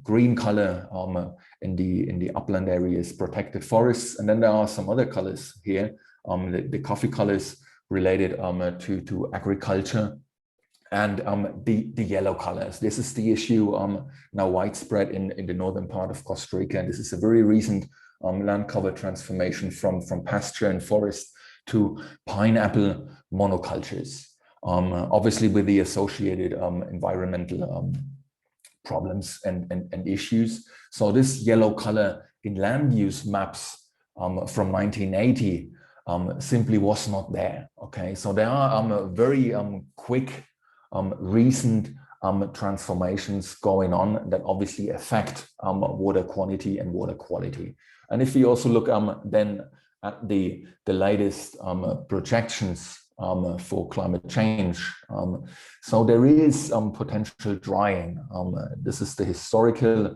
green color in the upland areas, protected forests. And then there are some other colors here, the coffee colors related to agriculture, and the yellow colors. This is the issue now widespread in the northern part of Costa Rica. And this is a very recent land cover transformation from pasture and forest to pineapple monocultures, obviously with the associated environmental problems and issues. So this yellow color in land use maps from 1980 simply was not there. Okay, so there are very quick recent transformations going on that obviously affect water quantity and water quality. And if we also look then at the latest projections for climate change, so there is potential drying. This is the historical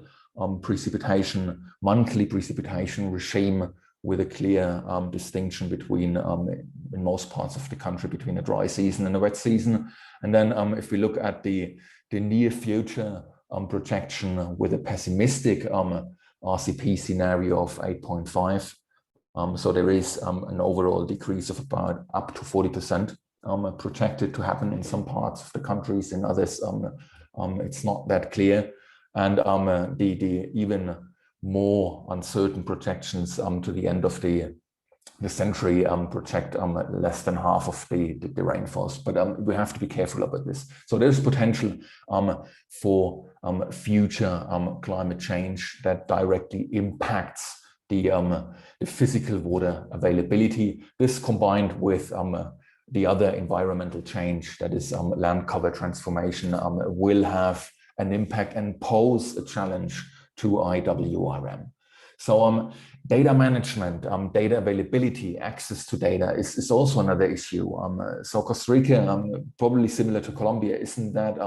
precipitation, monthly precipitation regime, with a clear distinction between, in most parts of the country, between a dry season and a wet season. And then if we look at the near future projection with a pessimistic RCP scenario of 8.5, so there is an overall decrease of about up to 40% projected to happen in some parts of the countries. In others, it's not that clear. And the even more uncertain projections to the end of the century project less than half of the rainfalls. But we have to be careful about this. So there's potential for future climate change that directly impacts the physical water availability. This combined with the other environmental change, that is land cover transformation, will have an impact and pose a challenge to IWRM. So data management, data availability, access to data is also another issue. So Costa Rica, probably similar to Colombia, isn't that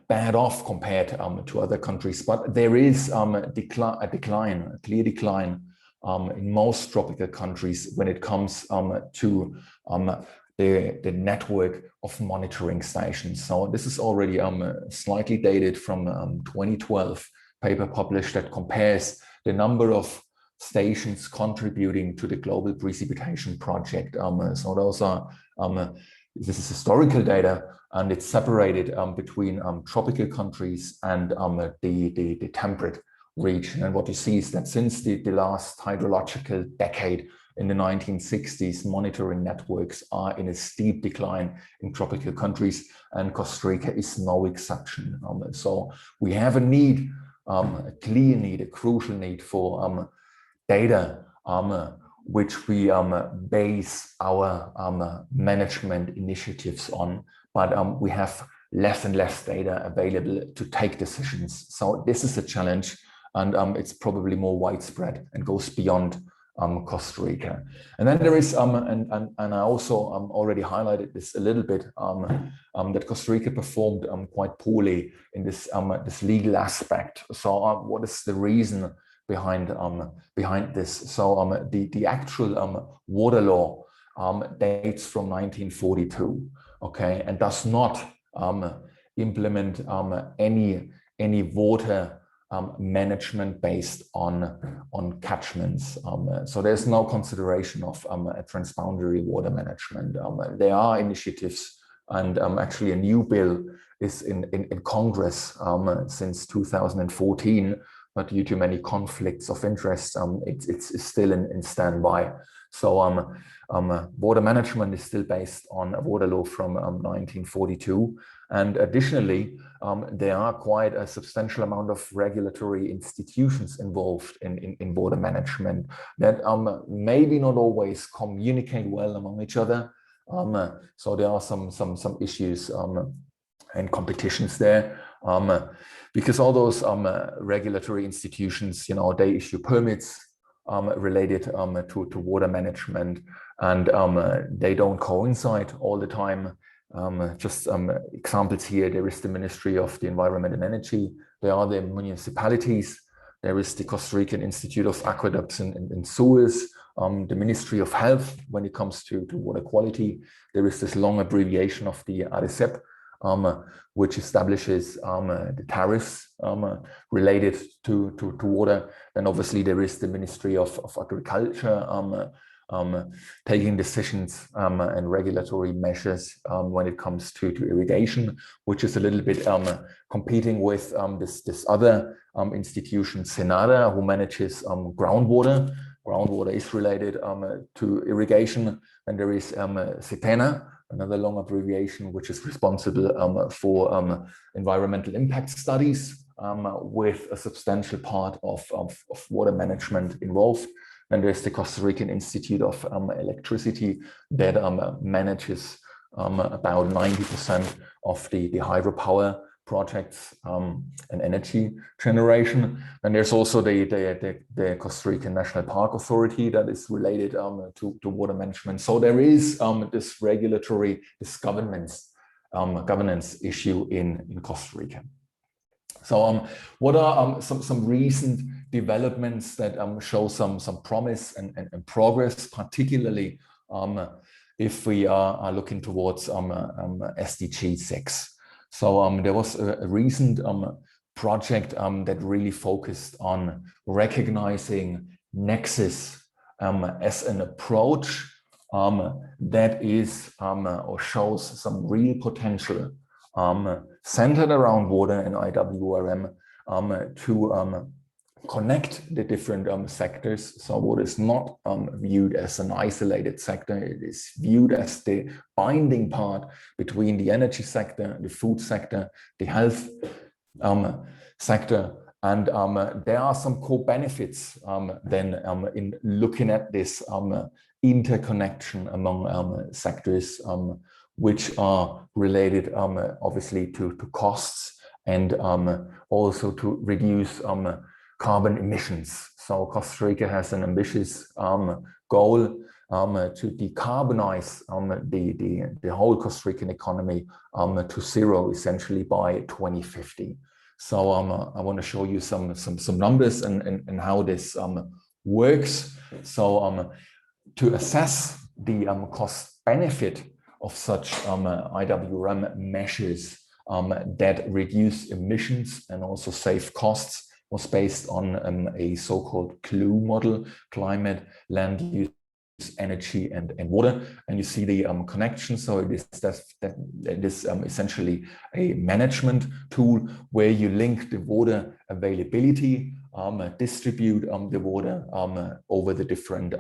bad off compared to other countries, but there is a clear decline in most tropical countries when it comes to the network of monitoring stations. So this is already slightly dated from 2012, paper published that compares the number of stations contributing to the global precipitation project. So those are, this is historical data, and it's separated between tropical countries and the temperate region. And what you see is that since the last hydrological decade, in the 1960s, monitoring networks are in a steep decline in tropical countries, and Costa Rica is no exception. So we have a need, a clear need, a crucial need for data, which we base our management initiatives on, but we have less and less data available to take decisions. So this is a challenge, and it's probably more widespread and goes beyond Costa Rica. And then there is, and I also already highlighted this a little bit, that Costa Rica performed quite poorly in this legal aspect. So what is the reason behind this? So the actual water law dates from 1942, okay, and does not implement any water management based on catchments. So there's no consideration of a transboundary water management. There are initiatives, and actually a new bill is in Congress since 2014, but due to many conflicts of interest, it's still in standby. So water management is still based on a water law from 1942. And additionally, there are quite a substantial amount of regulatory institutions involved in water management that maybe not always communicate well among each other. So there are some issues and competitions there, because all those regulatory institutions, they issue permits related to water management, and they don't coincide all the time. Just examples here, there is the Ministry of the Environment and Energy, there are the municipalities, there is the Costa Rican Institute of Aqueducts and Sewers, the Ministry of Health when it comes to water quality. There is this long abbreviation of the ARECEP, which establishes the tariffs related to water. Then obviously there is the Ministry of Agriculture, taking decisions and regulatory measures when it comes to irrigation, which is a little bit competing with this other institution, SENADA, who manages groundwater. Groundwater is related to irrigation. And there is CETENA, another long abbreviation, which is responsible for environmental impact studies, with a substantial part of water management involved. And there's the Costa Rican Institute of Electricity that manages about 90% of the hydropower projects and energy generation. And there's also the Costa Rican National Park Authority that is related to water management. So there is this regulatory, this governance issue in Costa Rica. So what are some recent developments that show some promise and progress, particularly if we are looking towards SDG 6. So there was a recent project that really focused on recognizing Nexus as an approach that is or shows some real potential centered around water and IWRM to connect the different sectors. So water is not viewed as an isolated sector. It is viewed as the binding part between the energy sector, the food sector, the health sector. And there are some core benefits then in looking at this interconnection among sectors, which are related obviously to costs and also to reduce carbon emissions. So Costa Rica has an ambitious goal to decarbonize the whole Costa Rican economy to zero, essentially by 2050. So I want to show you some numbers and how this works. So to assess the cost benefit of such IWRM measures that reduce emissions and also save costs was based on a so-called CLUE model, climate, land use, energy, and water. And you see the connection. So it is essentially a management tool where you link the water availability, distribute the water over the different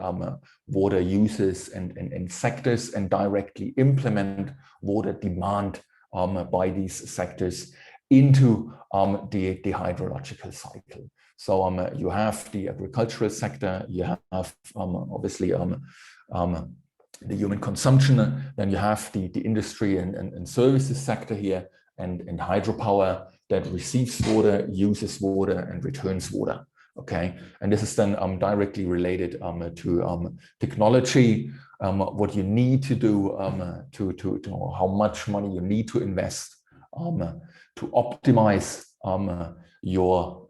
water uses and sectors, and directly implement water demand by these sectors into the hydrological cycle. So you have the agricultural sector, you have obviously the human consumption, then you have the industry and services sector here, and hydropower that receives water, uses water, and returns water. Okay, and this is then directly related to technology, what you need to do to how much money you need to invest to optimize your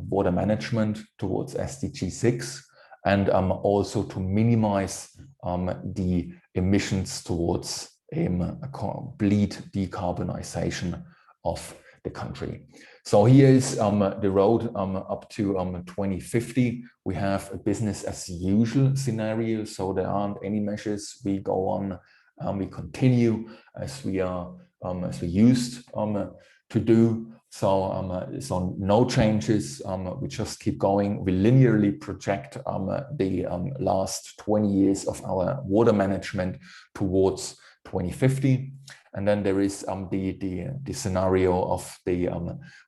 water management towards SDG 6, and also to minimize the emissions towards a complete decarbonization of the country. So here is the road up to 2050. We have a business as usual scenario, so there aren't any measures. We go on, we continue as we are as we used to do. So no changes. We just keep going. We linearly project the last 20 years of our water management towards 2050. And then there is the scenario of the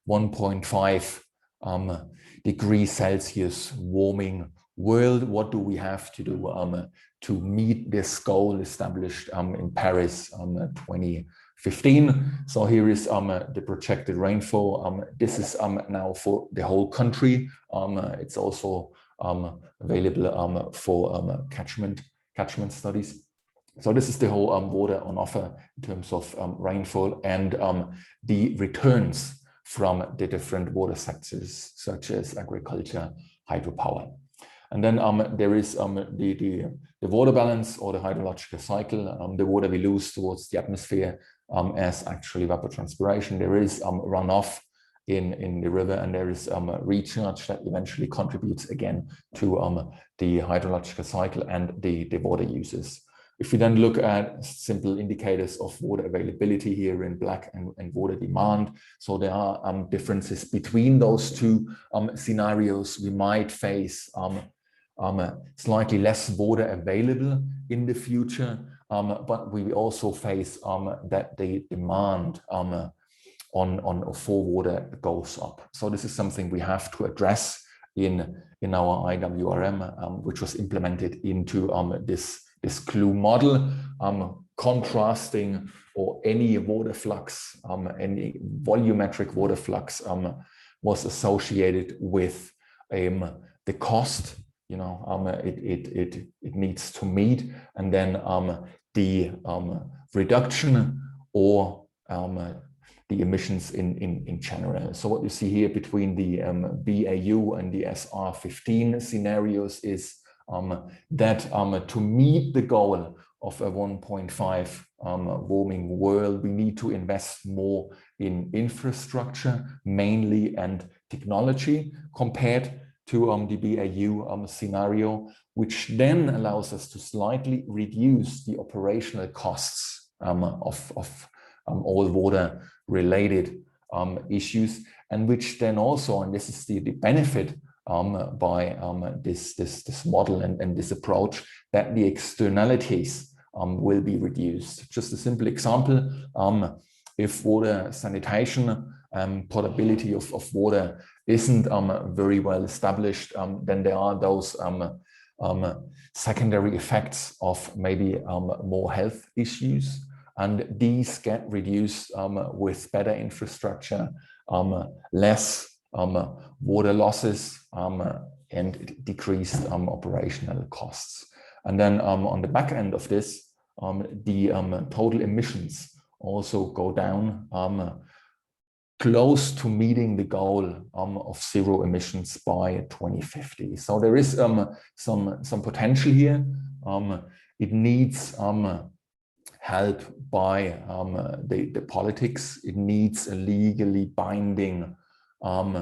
1.5 degrees Celsius warming world. What do we have to do to meet this goal established in Paris 2015? So here is the projected rainfall. This is now for the whole country. It's also available for catchment studies. So this is the whole water on offer in terms of rainfall and the returns from the different water sectors, such as agriculture, hydropower. And then there is the water balance or the hydrological cycle, the water we lose towards the atmosphere as actually evapotranspiration. There is runoff in the river, and there is recharge that eventually contributes again to the hydrological cycle and the water uses. If we then look at simple indicators of water availability here in black and water demand, so there are differences between those two scenarios. We might face slightly less water available in the future, but we also face that the demand for water goes up. So this is something we have to address in our IWRM, which was implemented into this CLUE model, contrasting or any water flux, any volumetric water flux was associated with the cost, it needs to meet, and then the reduction or the emissions in general. So what you see here between the BAU and the SR15 scenarios is that to meet the goal of a 1.5 warming world, we need to invest more in infrastructure mainly and technology compared to the BAU scenario, which then allows us to slightly reduce the operational costs of all water related issues, and which then also, and this is the benefit by this model and this approach, that the externalities will be reduced. Just a simple example, if water sanitation, potability of water isn't very well established, then there are those secondary effects of maybe more health issues, and these get reduced with better infrastructure, less water losses, and decreased operational costs. And then on the back end of this, the total emissions also go down, close to meeting the goal of zero emissions by 2050. So there is some potential here. It needs help by the politics. It needs a legally binding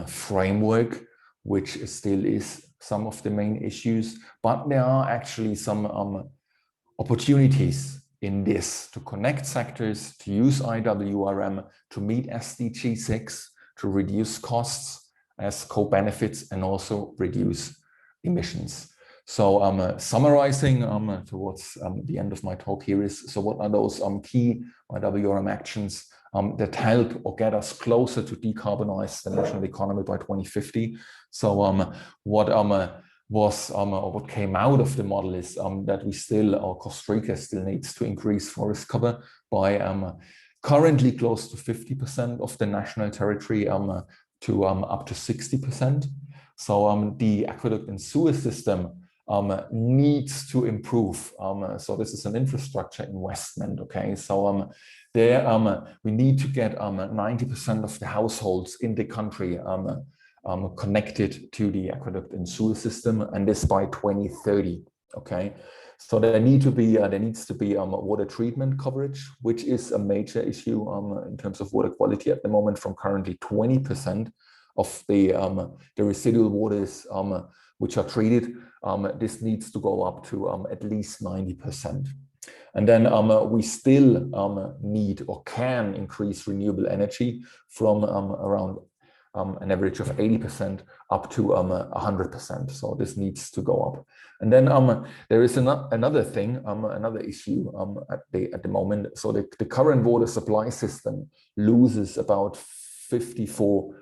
framework, which still is some of the main issues, but there are actually some opportunities in this to connect sectors, to use IWRM to meet SDG 6, to reduce costs as co-benefits and also reduce emissions. So summarizing towards the end of my talk here is, so what are those key IWRM actions that help or get us closer to decarbonize the national economy by 2050? So what came out of the model is that we still, or Costa Rica still needs to increase forest cover by currently close to 50% of the national territory to up to 60%. So the aqueduct and sewer system needs to improve. So this is an infrastructure investment, okay? So there we need to get 90% of the households in the country connected to the aqueduct and sewer system, and this by 2030, okay? So there needs to be water treatment coverage, which is a major issue in terms of water quality at the moment, from currently 20% of the residual waters which are treated. This needs to go up to at least 90%. And then we still need or can increase renewable energy from around an average of 80% up to 100%. So this needs to go up. And then there is another thing, another issue at the moment. So the current water supply system loses about 54%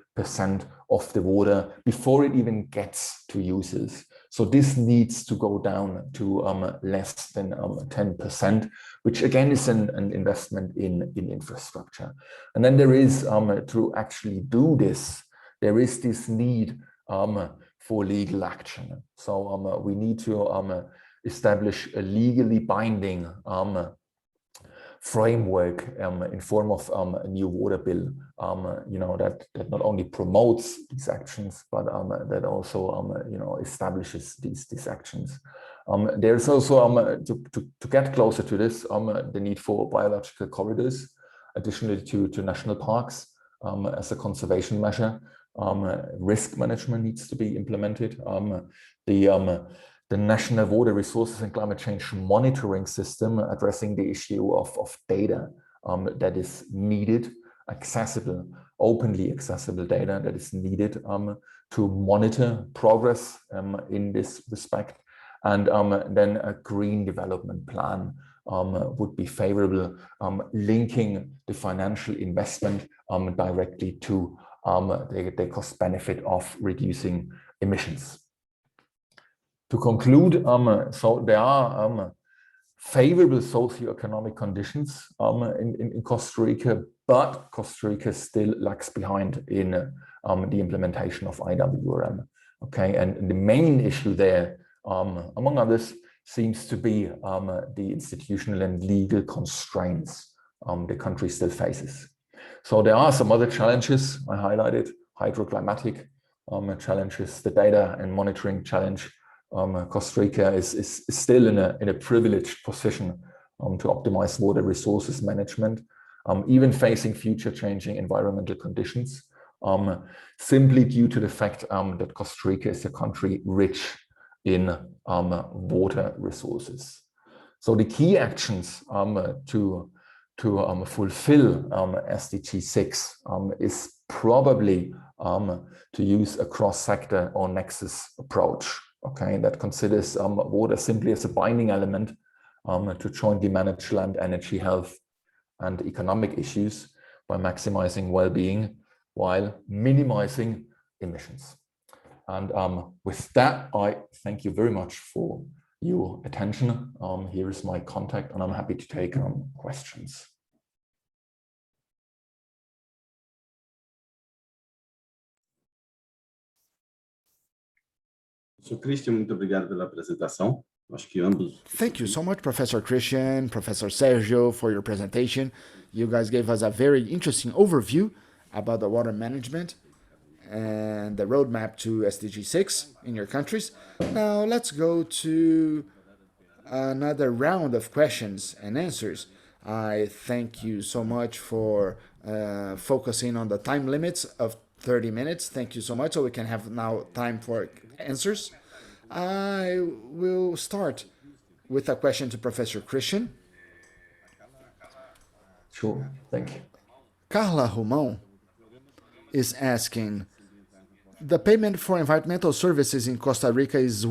of the water before it even gets to users. So this needs to go down to less than 10%, which again is an investment in infrastructure. And then there is, to actually do this, there is this need for legal action. So we need to establish a legally binding framework in form of a new water bill, that not only promotes these actions, but that also establishes these actions. There's also to get closer to this, the need for biological corridors, additionally to national parks as a conservation measure. Risk management needs to be implemented. The National Water Resources and Climate Change Monitoring System addressing the issue of data that is needed, accessible, openly accessible data that is needed to monitor progress in this respect. And then a green development plan would be favorable, linking the financial investment directly to the cost benefit of reducing emissions. To conclude, so there are favorable socioeconomic conditions in Costa Rica, but Costa Rica still lags behind in the implementation of IWRM. Okay, and the main issue there, among others, seems to be the institutional and legal constraints the country still faces. So there are some other challenges I highlighted: hydroclimatic challenges, the data and monitoring challenge. Costa Rica is still in a privileged position to optimize water resources management, even facing future changing environmental conditions, simply due to the fact that Costa Rica is a country rich in water resources. So the key actions to fulfill SDG 6 is probably to use a cross-sector or nexus approach. Okay, that considers water simply as a binding element to jointly manage land, energy, health, and economic issues by maximizing well-being while minimizing emissions. And with that, I thank you very much for your attention. Here is my contact, and I'm happy to take questions. Christian, muito obrigado pela apresentação. Acho que ambos. Thank you so much, Professor Christian, Professor Sergio, for your presentation. You guys gave us a very interesting overview about the water management and the roadmap to SDG 6 in your countries. Now let's go to another round of questions and answers. I thank you so much for focusing on the time limits of 30 minutes. Thank you so much. So we can have now time for answers. I will start with a question to Professor Christian. Sure, thank you. Carla Romão is asking, the payment for environmental services in Costa Rica is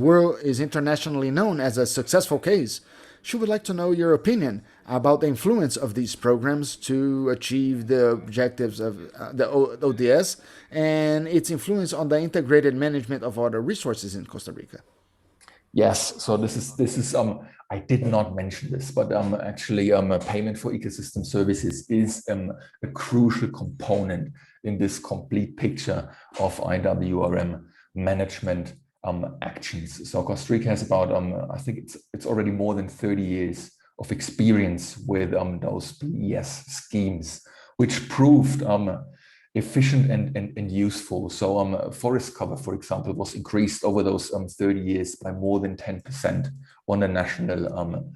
internationally known as a successful case. She would like to know your opinion about the influence of these programs to achieve the objectives of the ODS and its influence on the integrated management of water resources in Costa Rica. Yes, so this is I did not mention this, but actually payment for ecosystem services is a crucial component in this complete picture of IWRM management actions. So Costa Rica has about I think it's already more than 30 years of experience with those PES schemes, which proved efficient and useful. So forest cover, for example, was increased over those 30 years by more than 10% on a national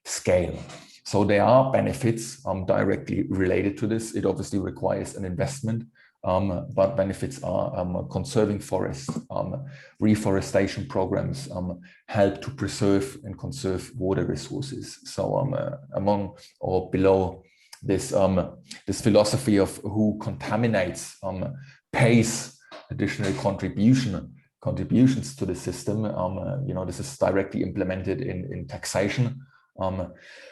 scale. So there are benefits directly related to this. It obviously requires an investment but benefits are conserving forests, reforestation programs help to preserve and conserve water resources. So among or below this this philosophy of who contaminates pays additional contributions to the system. This is directly implemented in taxation,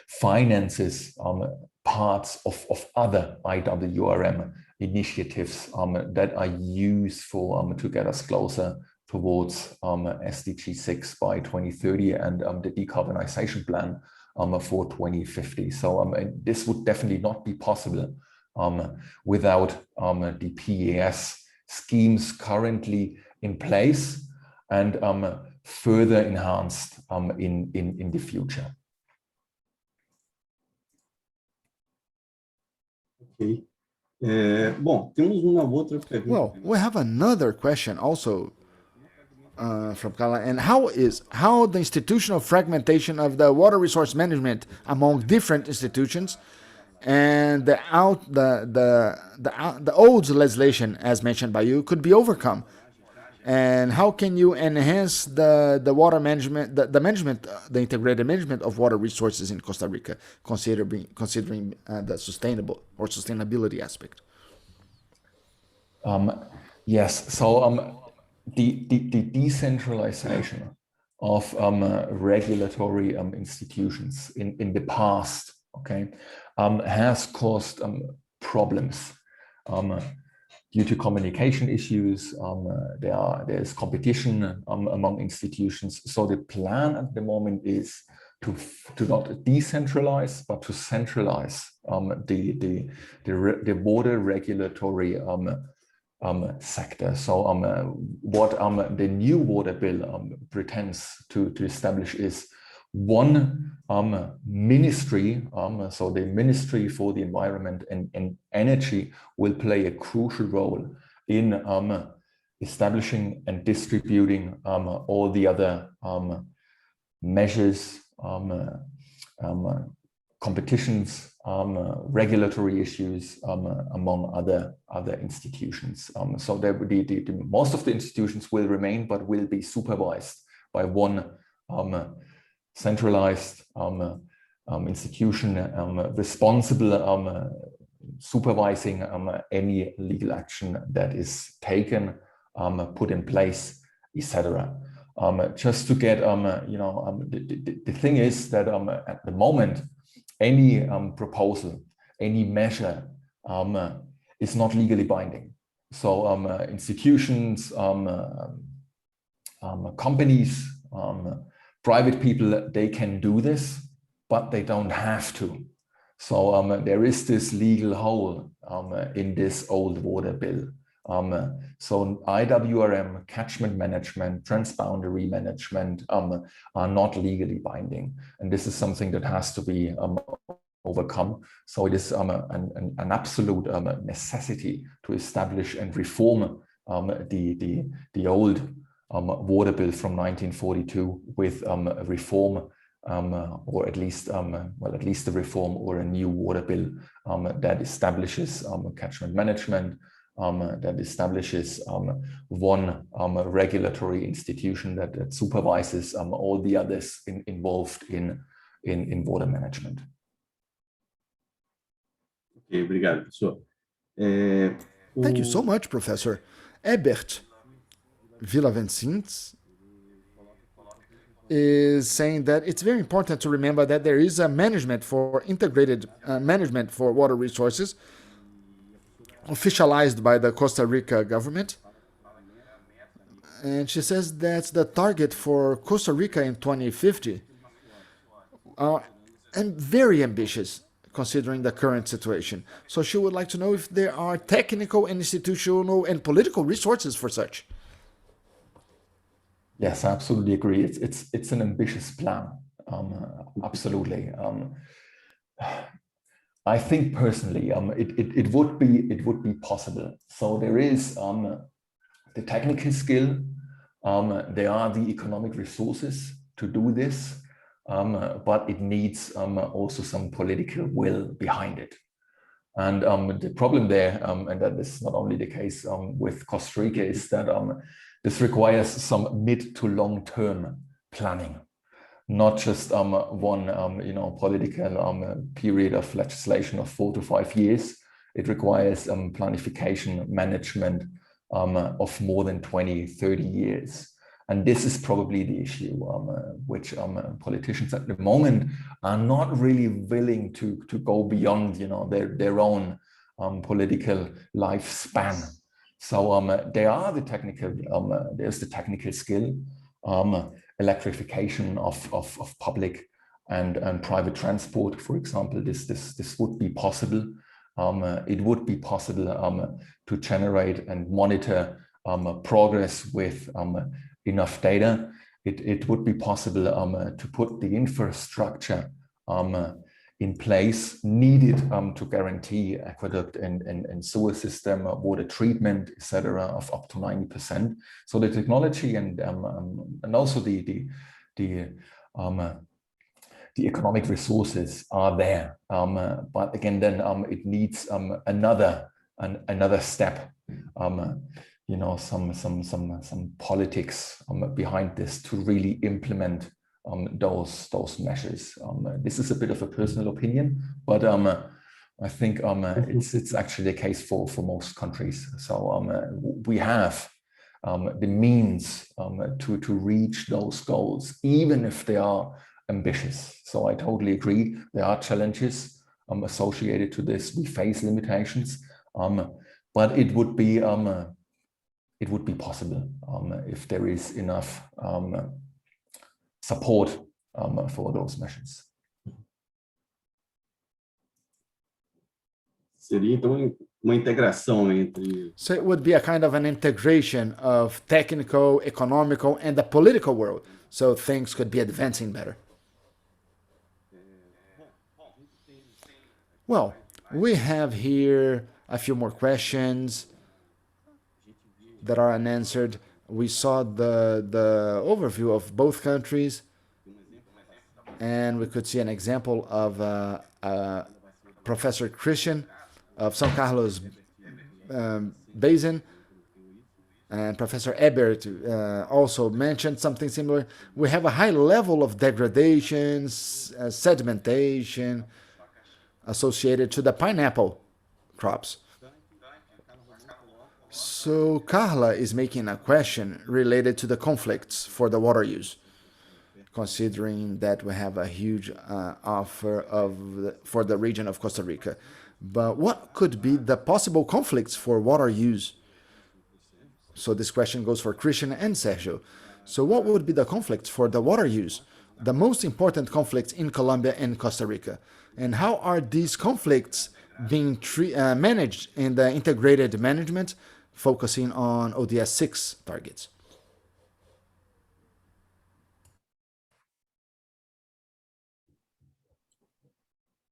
finances parts of other IWRM initiatives that are used for to get us closer towards SDG 6 by 2030 and the decarbonization plan for 2050. So this would definitely not be possible without the PES schemes currently in place and further enhanced in the future. Ok. Bom, temos uma outra pergunta. Well, we have another question also from Carla. And how the institutional fragmentation of the water resource management among different institutions and the old legislation, as mentioned by you, could be overcome? And how can you enhance the water management, the integrated management of water resources in Costa Rica, considering the sustainable or sustainability aspect? Yes. So the decentralization of regulatory institutions in the past, okay, has caused problems. Due to communication issues, there's competition among institutions. So the plan at the moment is to not decentralize, but to centralize the water regulatory sector. So what the new water bill pretends to establish is one ministry, so the Ministry for the Environment and Energy will play a crucial role in establishing and distributing all the other measures, competitions, regulatory issues among other institutions. So most of the institutions will remain, but will be supervised by one centralized institution responsible supervising any legal action that is taken, put in place, etc. Just to get, the thing is that at the moment, any proposal, any measure is not legally binding. So institutions, companies, private people, they can do this, but they don't have to. So there is this legal hole in this old water bill. So IWRM, catchment management, transboundary management are not legally binding. And this is something that has to be overcome. So it is an absolute necessity to establish and reform the old water bill from 1942 with a reform, or at least a reform or a new water bill that establishes catchment management, that establishes one regulatory institution that supervises all the others involved in water management. Ok, obrigado, professor. Thank you so much, Professor. Ebert Villavincent is saying that it's very important to remember that there is a management for integrated management for water resources officialized by the Costa Rica government. And she says that's the target for Costa Rica in 2050, and very ambitious considering the current situation. So she would like to know if there are technical, institutional, and political resources for such. Yes, I absolutely agree. It's an ambitious plan. Absolutely. I think personally, it would be possible. So there is the technical skill. There are the economic resources to do this, but it needs also some political will behind it. And the problem there, and that is not only the case with Costa Rica, is that this requires some mid to long-term planning, not just one political period of legislation of 4 to 5 years. It requires planification management of more than 20, 30 years. And this is probably the issue which politicians at the moment are not really willing to go beyond, their own political lifespan. So there's the technical skill, electrification of public and private transport, for example. This would be possible. It would be possible to generate and monitor progress with enough data. It would be possible to put the infrastructure in place needed to guarantee aqueduct and sewer system, water treatment, etc., of up to 90%. So the technology and also the economic resources are there, but again, then it needs another step. Some politics behind this to really implement those measures. This is a bit of a personal opinion, but I think it's actually the case for most countries. So we have the means to reach those goals, even if they are ambitious. So I totally agree. There are challenges associated to this. We face limitations, but it would be possible if there is enough support for those measures. Seria então uma integração entre. So it would be a kind of an integration of technical, economical, and the political world, so things could be advancing better. Well, we have here a few more questions that are unanswered. We saw the overview of both countries, and we could see an example of Professor Christian of São Carlos Basin, and Professor Ebert also mentioned something similar. We have a high level of degradation, sedimentation associated to the pineapple crops. So Carla is making a question related to the conflicts for the water use, considering that we have a huge offer for the region of Costa Rica. But what could be the possible conflicts for water use? So this question goes for Christian and Sergio. So what would be the conflicts for the water use? The most important conflicts in Colombia and Costa Rica. And how are these conflicts being managed in the integrated management, focusing on ODS 6 targets?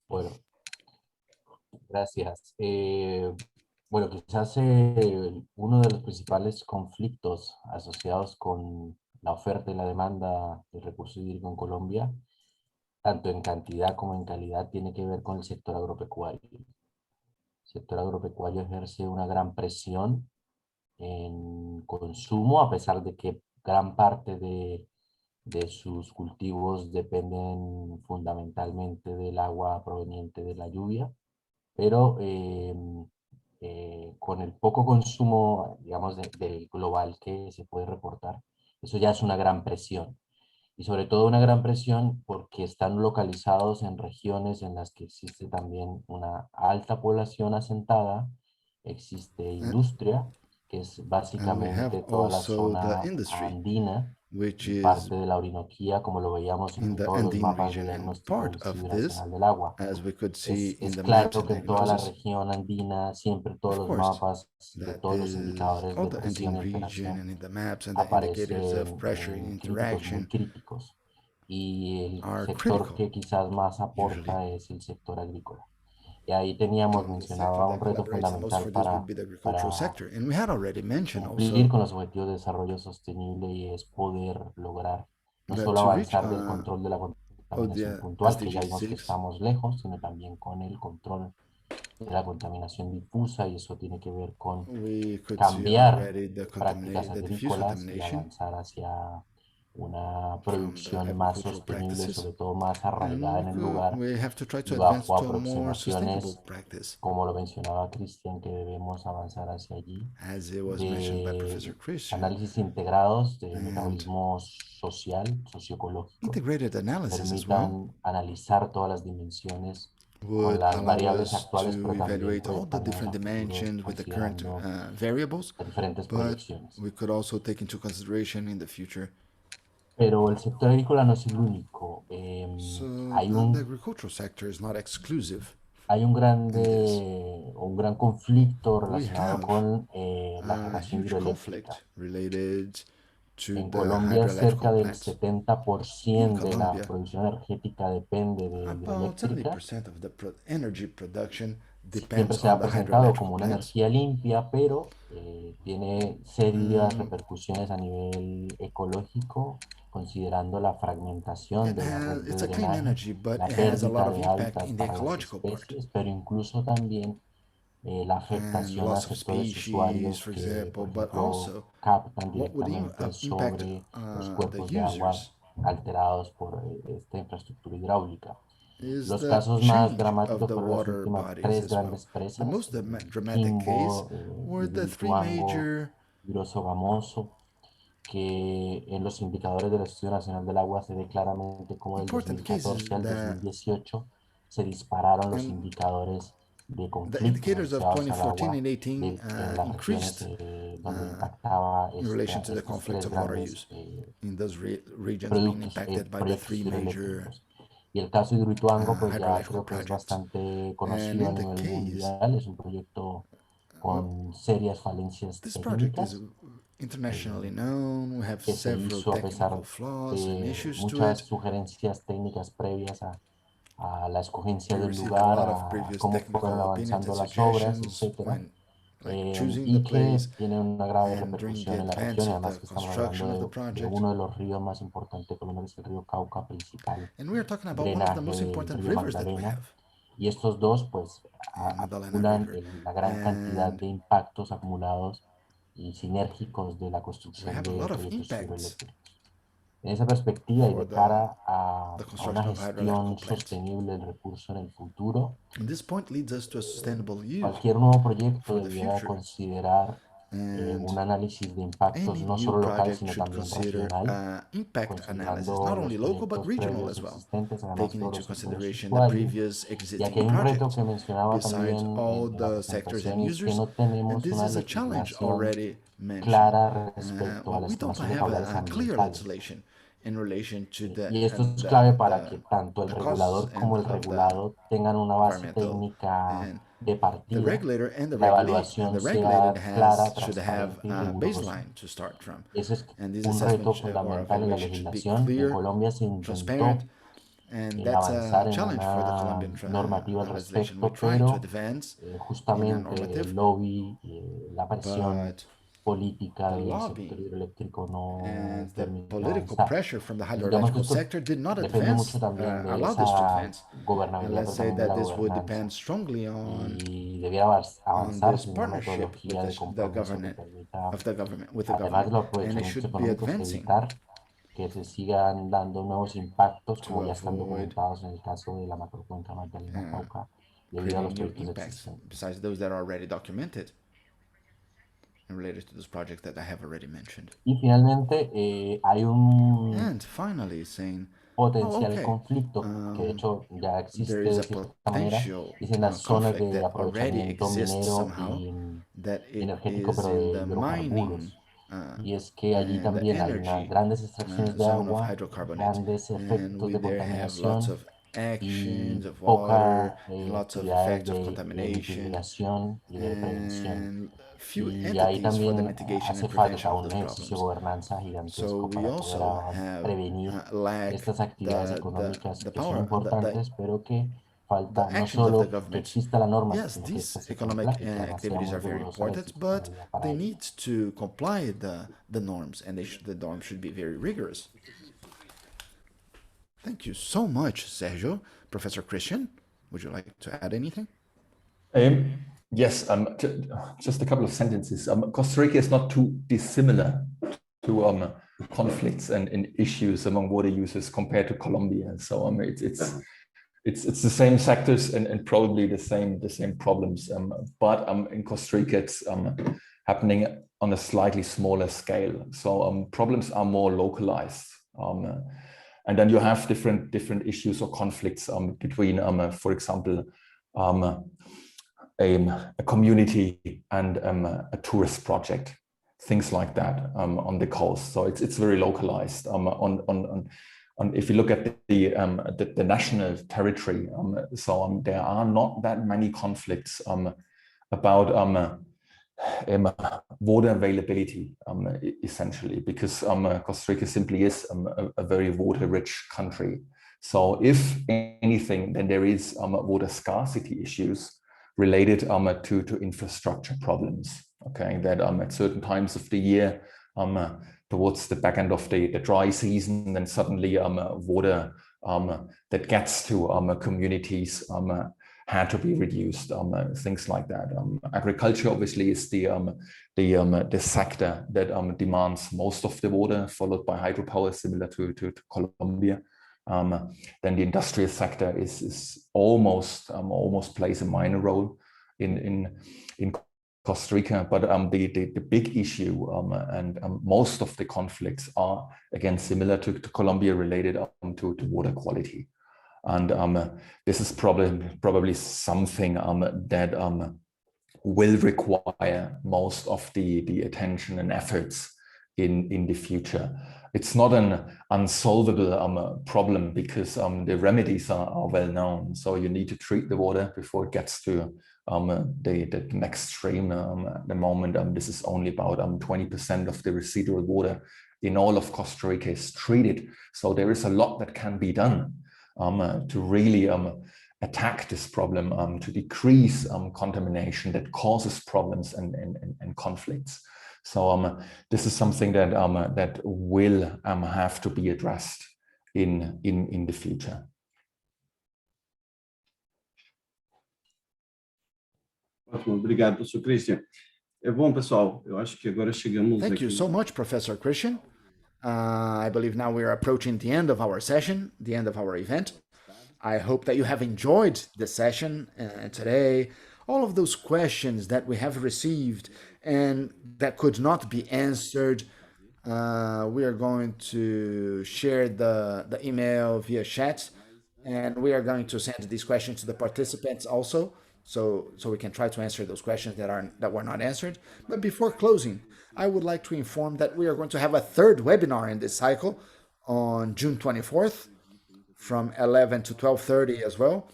Bueno, gracias. Bueno, quizás uno de los principales conflictos asociados con la oferta y la demanda de recursos hídricos en Colombia, tanto en cantidad como en calidad, tiene que ver con el sector agropecuario. El sector agropecuario ejerce una gran presión en consumo, a pesar de que gran parte de sus cultivos dependen fundamentalmente del agua proveniente de la lluvia, pero con el poco consumo, digamos, del global que se puede reportar, eso ya es una gran presión. Y sobre todo una gran presión porque están localizados en regiones en las que existe también una alta población asentada, existe industria, que es básicamente toda la zona andina, which y is parte de la Orinoquía, como lo veíamos in en the todos los Andine mapas region, de and diagnóstico part of this, nacional del agua. as we could see in Es the claro maps and que en toda la diagnosis, región andina, siempre todos of los course, mapas de that todos los is indicadores all de the presión Andine y region, and alteración in the maps and the indicators of pressure and aparecen críticos, muy interaction críticos. Y el are sector critical, que quizás más usually. aporta es el sector agrícola. Y ahí teníamos The sector mencionado un that reto collaborates the most fundamental for this would be the agricultural para sector. And we had already mentioned cumplir also con los objetivos de desarrollo sostenible, y es poder lograr no that solo to reach avanzar del control de la contaminación the puntual, que ya SDG vimos que 6, estamos lejos, sino también con el control de la contaminación difusa, y eso tiene que ver con We could see cambiar already prácticas the diffuse agrícolas y contamination avanzar hacia una from the producción más agricultural sostenible, practices. sobre todo más arraigada en el And lugar, we have to try to y advance bajo to a more sustainable aproximaciones, practice, como lo mencionaba Cristian, que debemos avanzar hacia allí, as it was mentioned by Professor de Christian. análisis integrados de And metabolismo social, socioecológico, integrated que analysis as well permitan analizar todas las dimensiones con would las allow variables us actuales, to pero también evaluate all the proyectándonos different a futuro, dimensions with the current considerando variables, las diferentes but proyecciones. we could also take into consideration in the future. Pero el sector agrícola no es el único. So Hay the un, agricultural sector is not exclusive hay un in this. un gran conflicto We relacionado have con la a generación huge hidroeléctrica. conflict related to En the Colombia, cerca hydroelectrical del plants. In 70% de la Colombia, producción energética depende de about hidroeléctrica. 70% of the energy production Siempre depends se ha on the presentado como hydroelectrical una plants. energía limpia, pero tiene serias Um, repercusiones a nivel ecológico, considerando la fragmentación de la red de it's a clean drenaje, energy, but la it has a lot pérdida of de impact hábitat in the para las ecological part. especies, pero incluso también la And afectación a loss of sectores species, usuarios for que, example, por but ejemplo, also captan what would directamente impact sobre los the cuerpos de agua users alterados por esta infraestructura hidráulica. is Los the casos más change of dramáticos the fueron las water últimas bodies tres as well. grandes The presas, most dramatic case Quimbo, were the three Hidroituango major y Sogamoso, que en los indicadores del Estudio Nacional del Agua se ve claramente como del important cases 2014 al that 2018 se dispararon los and indicadores de the conflictos indicators of asociados al 2014 agua and 18 en las regiones increased donde impactaba in relation to the estos conflicts tres of water grandes use in those regions being impacted by the proyectos three major hidroeléctricos. Y el caso de Hidroituango, pues ya hydroelectrical creo que es projects. bastante And conocido a in the nivel case, mundial. Es un proyecto well, con serias falencias this project is técnicas internationally known. We have que se several hizo a technical pesar flaws and de issues to muchas it. sugerencias técnicas previas a la escogencia We del received a lugar, lot of a previous cómo fueron technical opinions avanzando and las obras, suggestions etcétera, when choosing the y que place tiene una grave and during the repercusión en la advance región, y of además the que estamos construction of the hablando de project. uno de los ríos más importantes de Colombia, que es el río Cauca, principal And we are talking about one of the drenaje most del important río rivers that we Magdalena, have, y estos dos pues the Magdalena acumulan River. la gran cantidad And de impactos acumulados y sinérgicos de la we construcción have a de lot of proyectos impacts hidroeléctricos. En esa perspectiva y for de cara the a una construction of gestión hydroelectrical plants. sostenible del recurso en el futuro, And this point leads us to a sustainable use cualquier nuevo proyecto for the debiera future. considerar And un análisis de impactos any no new solo local, project sino should también consider regional, impact analysis, considerando not los only local but proyectos regional previos as well, existentes, además taking todos into los sectores consideration the usuarios. previous Y aquí existing hay un reto projects, que mencionaba besides también all en la the sectors and presentación, y es que users. no And tenemos this una is a challenge legislación already mentioned. clara respecto a la We don't estimación de have caudales a clear ambientales. legislation in relation to Y esto es clave para que tanto el the costs regulador como and el of the regulado tengan una base environmental, técnica and de the partida, regulator and y la evaluación the regulated sea clara, should have transparente y a rigurosa. baseline to start from, Ese es and this un assessment reto or fundamental en la evaluation should be legislación, y en clear, Colombia se transparent, intentó and that's a avanzar en challenge for the una Colombian normativa al legislation. We respecto, try to pero advance in a justamente el normative, lobby, la presión but política the del sector lobby hidroeléctrico no and the terminó de political avanzar. pressure from the Y digamos que hydroelectrical esto sector did not depende mucho advance, también de allow this to esa advance. And gobernabilidad, let's pero say también de that la this would depend gobernanza. strongly Y debiera on avanzar this sin una partnership with metodología de the compromiso que government permita, with the además de government, los and it aprovechamientos should be económicos, advancing evitar que se sigan dando nuevos impactos, como to ya están avoid documentados en el caso de la macrocuenca uh, Magdalena-Cauca, debido a creating los new proyectos impacts existentes. besides those that are already documented and related to those projects that I have already mentioned. Y finalmente hay un And finally, saying, potencial okay, conflicto, que de hecho ya there existe is de a cierta manera, potential y es en las zonas conflict de that already aprovechamiento exists minero somehow, y that it energético, is pero in de the mining hidrocarburos. Y es que allí and the también hay unas energy grandes extracciones de zone of agua, hydrocarbonate, grandes and efectos we de there have lots contaminación of actions y of water poca and lots of actividades effects of de contamination mitigación y de prevención. and few Y ahí entities for the también mitigation and hace falta prevention of un those ejercicio de problems. gobernanza So gigantesco we para poder also have prevenir lack estas actividades económicas the que son power importantes, pero que the falta no actions of the solo que government. exista la norma, Yes, sino que these ésta se cumpla economic y que además sea activities muy are very rigurosa la important, but institucionalidad para they ello. need to comply the norms, and the norms should be very rigorous. Thank you so much, Sergio. Professor Christian, would you like to add anything? Yes, just a couple of sentences. Costa Rica is not too dissimilar to conflicts and issues among water users compared to Colombia. So it's the same sectors and probably the same problems. But in Costa Rica, it's happening on a slightly smaller scale. So problems are more localized. And then you have different issues or conflicts between, for example, a community and a tourist project, things like that on the coast. So it's very localized. If you look at the national territory, there are not that many conflicts about water availability, essentially, because Costa Rica simply is a very water-rich country. So if anything, then there is water scarcity issues related to infrastructure problems. Okay, that at certain times of the year, towards the back end of the dry season, then suddenly water that gets to communities had to be reduced, things like that. Agriculture obviously is the sector that demands most of the water, followed by hydropower, similar to Colombia. Then the industrial sector is almost plays a minor role in Costa Rica, but the big issue and most of the conflicts are again similar to Colombia, related to water quality, and this is probably something that will require most of the attention and efforts in the future. It's not an unsolvable problem, because the remedies are well known. So you need to treat the water before it gets to the next stream. At the moment, this is only about 20% of the residual water in all of Costa Rica is treated. So there is a lot that can be done to really attack this problem, to decrease contamination that causes problems and conflicts. So this is something that that will have to be addressed in the future. Ótimo, obrigado, professor Christian. Bom, pessoal, eu acho que agora chegamos. Thank you so much, Professor Christian. I believe now we are approaching the end of our session, the end of our event. I hope that you have enjoyed the session today. All of those questions that we have received and that could not be answered, we are going to share the email via chat, and we are going to send these questions to the participants also, so we can try to answer those questions that were not answered. But before closing, I would like to inform that we are going to have a third webinar in this cycle on June 24th from 11 to 12:30 as well,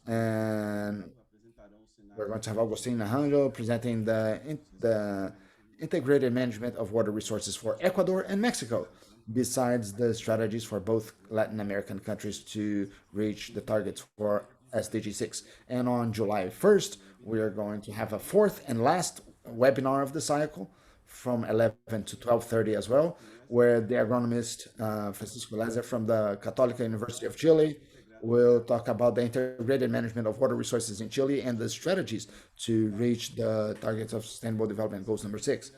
and we're going to have Agustin Naranjo presenting the integrated management of water resources for Ecuador and Mexico, besides the strategies for both Latin American countries to reach the targets for SDG 6. And on July 1st, we are going to have a fourth and last webinar of the cycle from 11 to 12:30 as well, where the agronomist Francisco Lazar from the Católica University of Chile will talk about the integrated management of water resources in Chile and the strategies to reach the targets of Sustainable Development Goals number 6.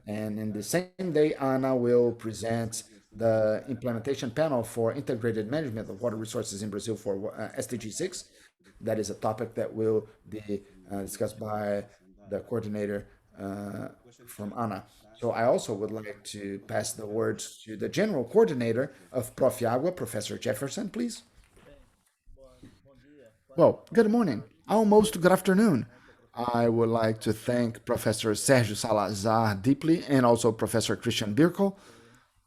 And in the same day, Ana will present the implementation panel for integrated management of water resources in Brazil for SDG 6. That is a topic that will be discussed by the coordinator from Ana. So I also would like to pass the words to the general coordinator of Profiagua, Professor Jefferson, please. Well, good morning, almost good afternoon. I would like to thank Professor Sergio Salazar deeply, and also Professor Christian Birkel,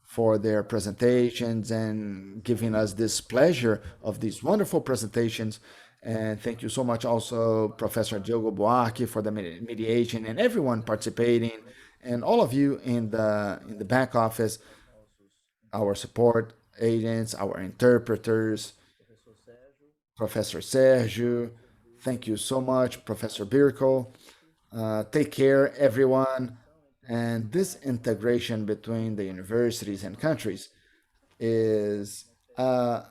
for their presentations and giving us this pleasure of these wonderful presentations. And thank you so much also Professor Diogo Buarque for the mediation, and everyone participating, and all of you in the back office, our support agents, our interpreters, Professor Sergio, thank you so much, Professor Birkel. Take care, everyone. And this integration between the universities and countries is a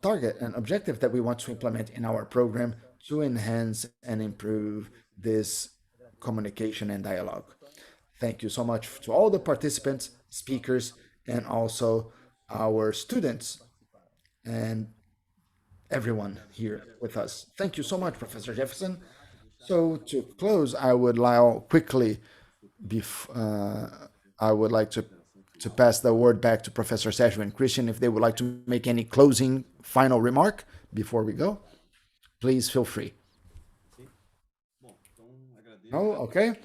target, an objective that we want to implement in our program to enhance and improve this communication and dialogue. Thank you so much to all the participants, speakers, and also our students and everyone here with us. Thank you so much, Professor Jefferson. So to close, I would like quickly, I would like to pass the word back to Professor Sergio and Christian if they would like to make any closing final remark before we go. Please feel free. Oh, okay.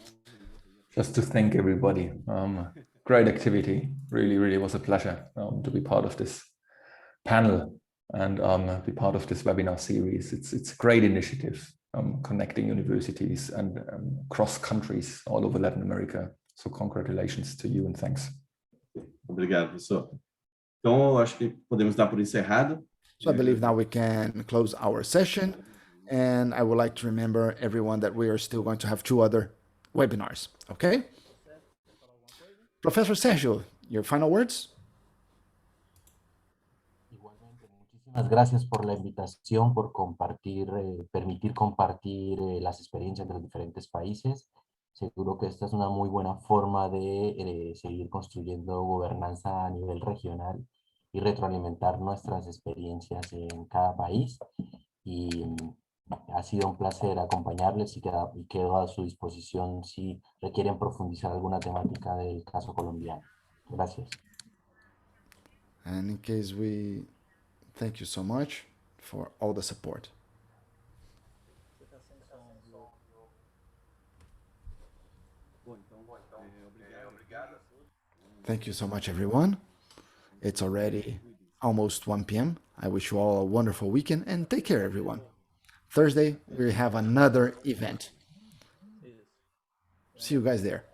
Just to thank everybody. Great activity. Really was a pleasure to be part of this panel and be part of this webinar series. It's a great initiative, connecting universities and cross countries all over Latin America. So congratulations to you and thanks. Obrigado, professor. Então, eu acho que podemos dar por encerrado. So I believe now we can close our session. And I would like to remember everyone that we are still going to have 2 other webinars, okay? Professor Sergio, your final words? Igualmente, muchísimas gracias por la invitación, por compartir, permitir compartir las experiencias de los diferentes países. Seguro que esta es una muy buena forma de seguir construyendo gobernanza a nivel regional y retroalimentar nuestras experiencias en cada país. Y ha sido un placer acompañarles y quedo a su disposición si requieren profundizar alguna temática del caso colombiano. Gracias. And in case thank you so much for all the support. Thank you so much, everyone. It's already almost 1 p.m. I wish you all a wonderful weekend and take care, everyone. Thursday, we have another event. See you guys there.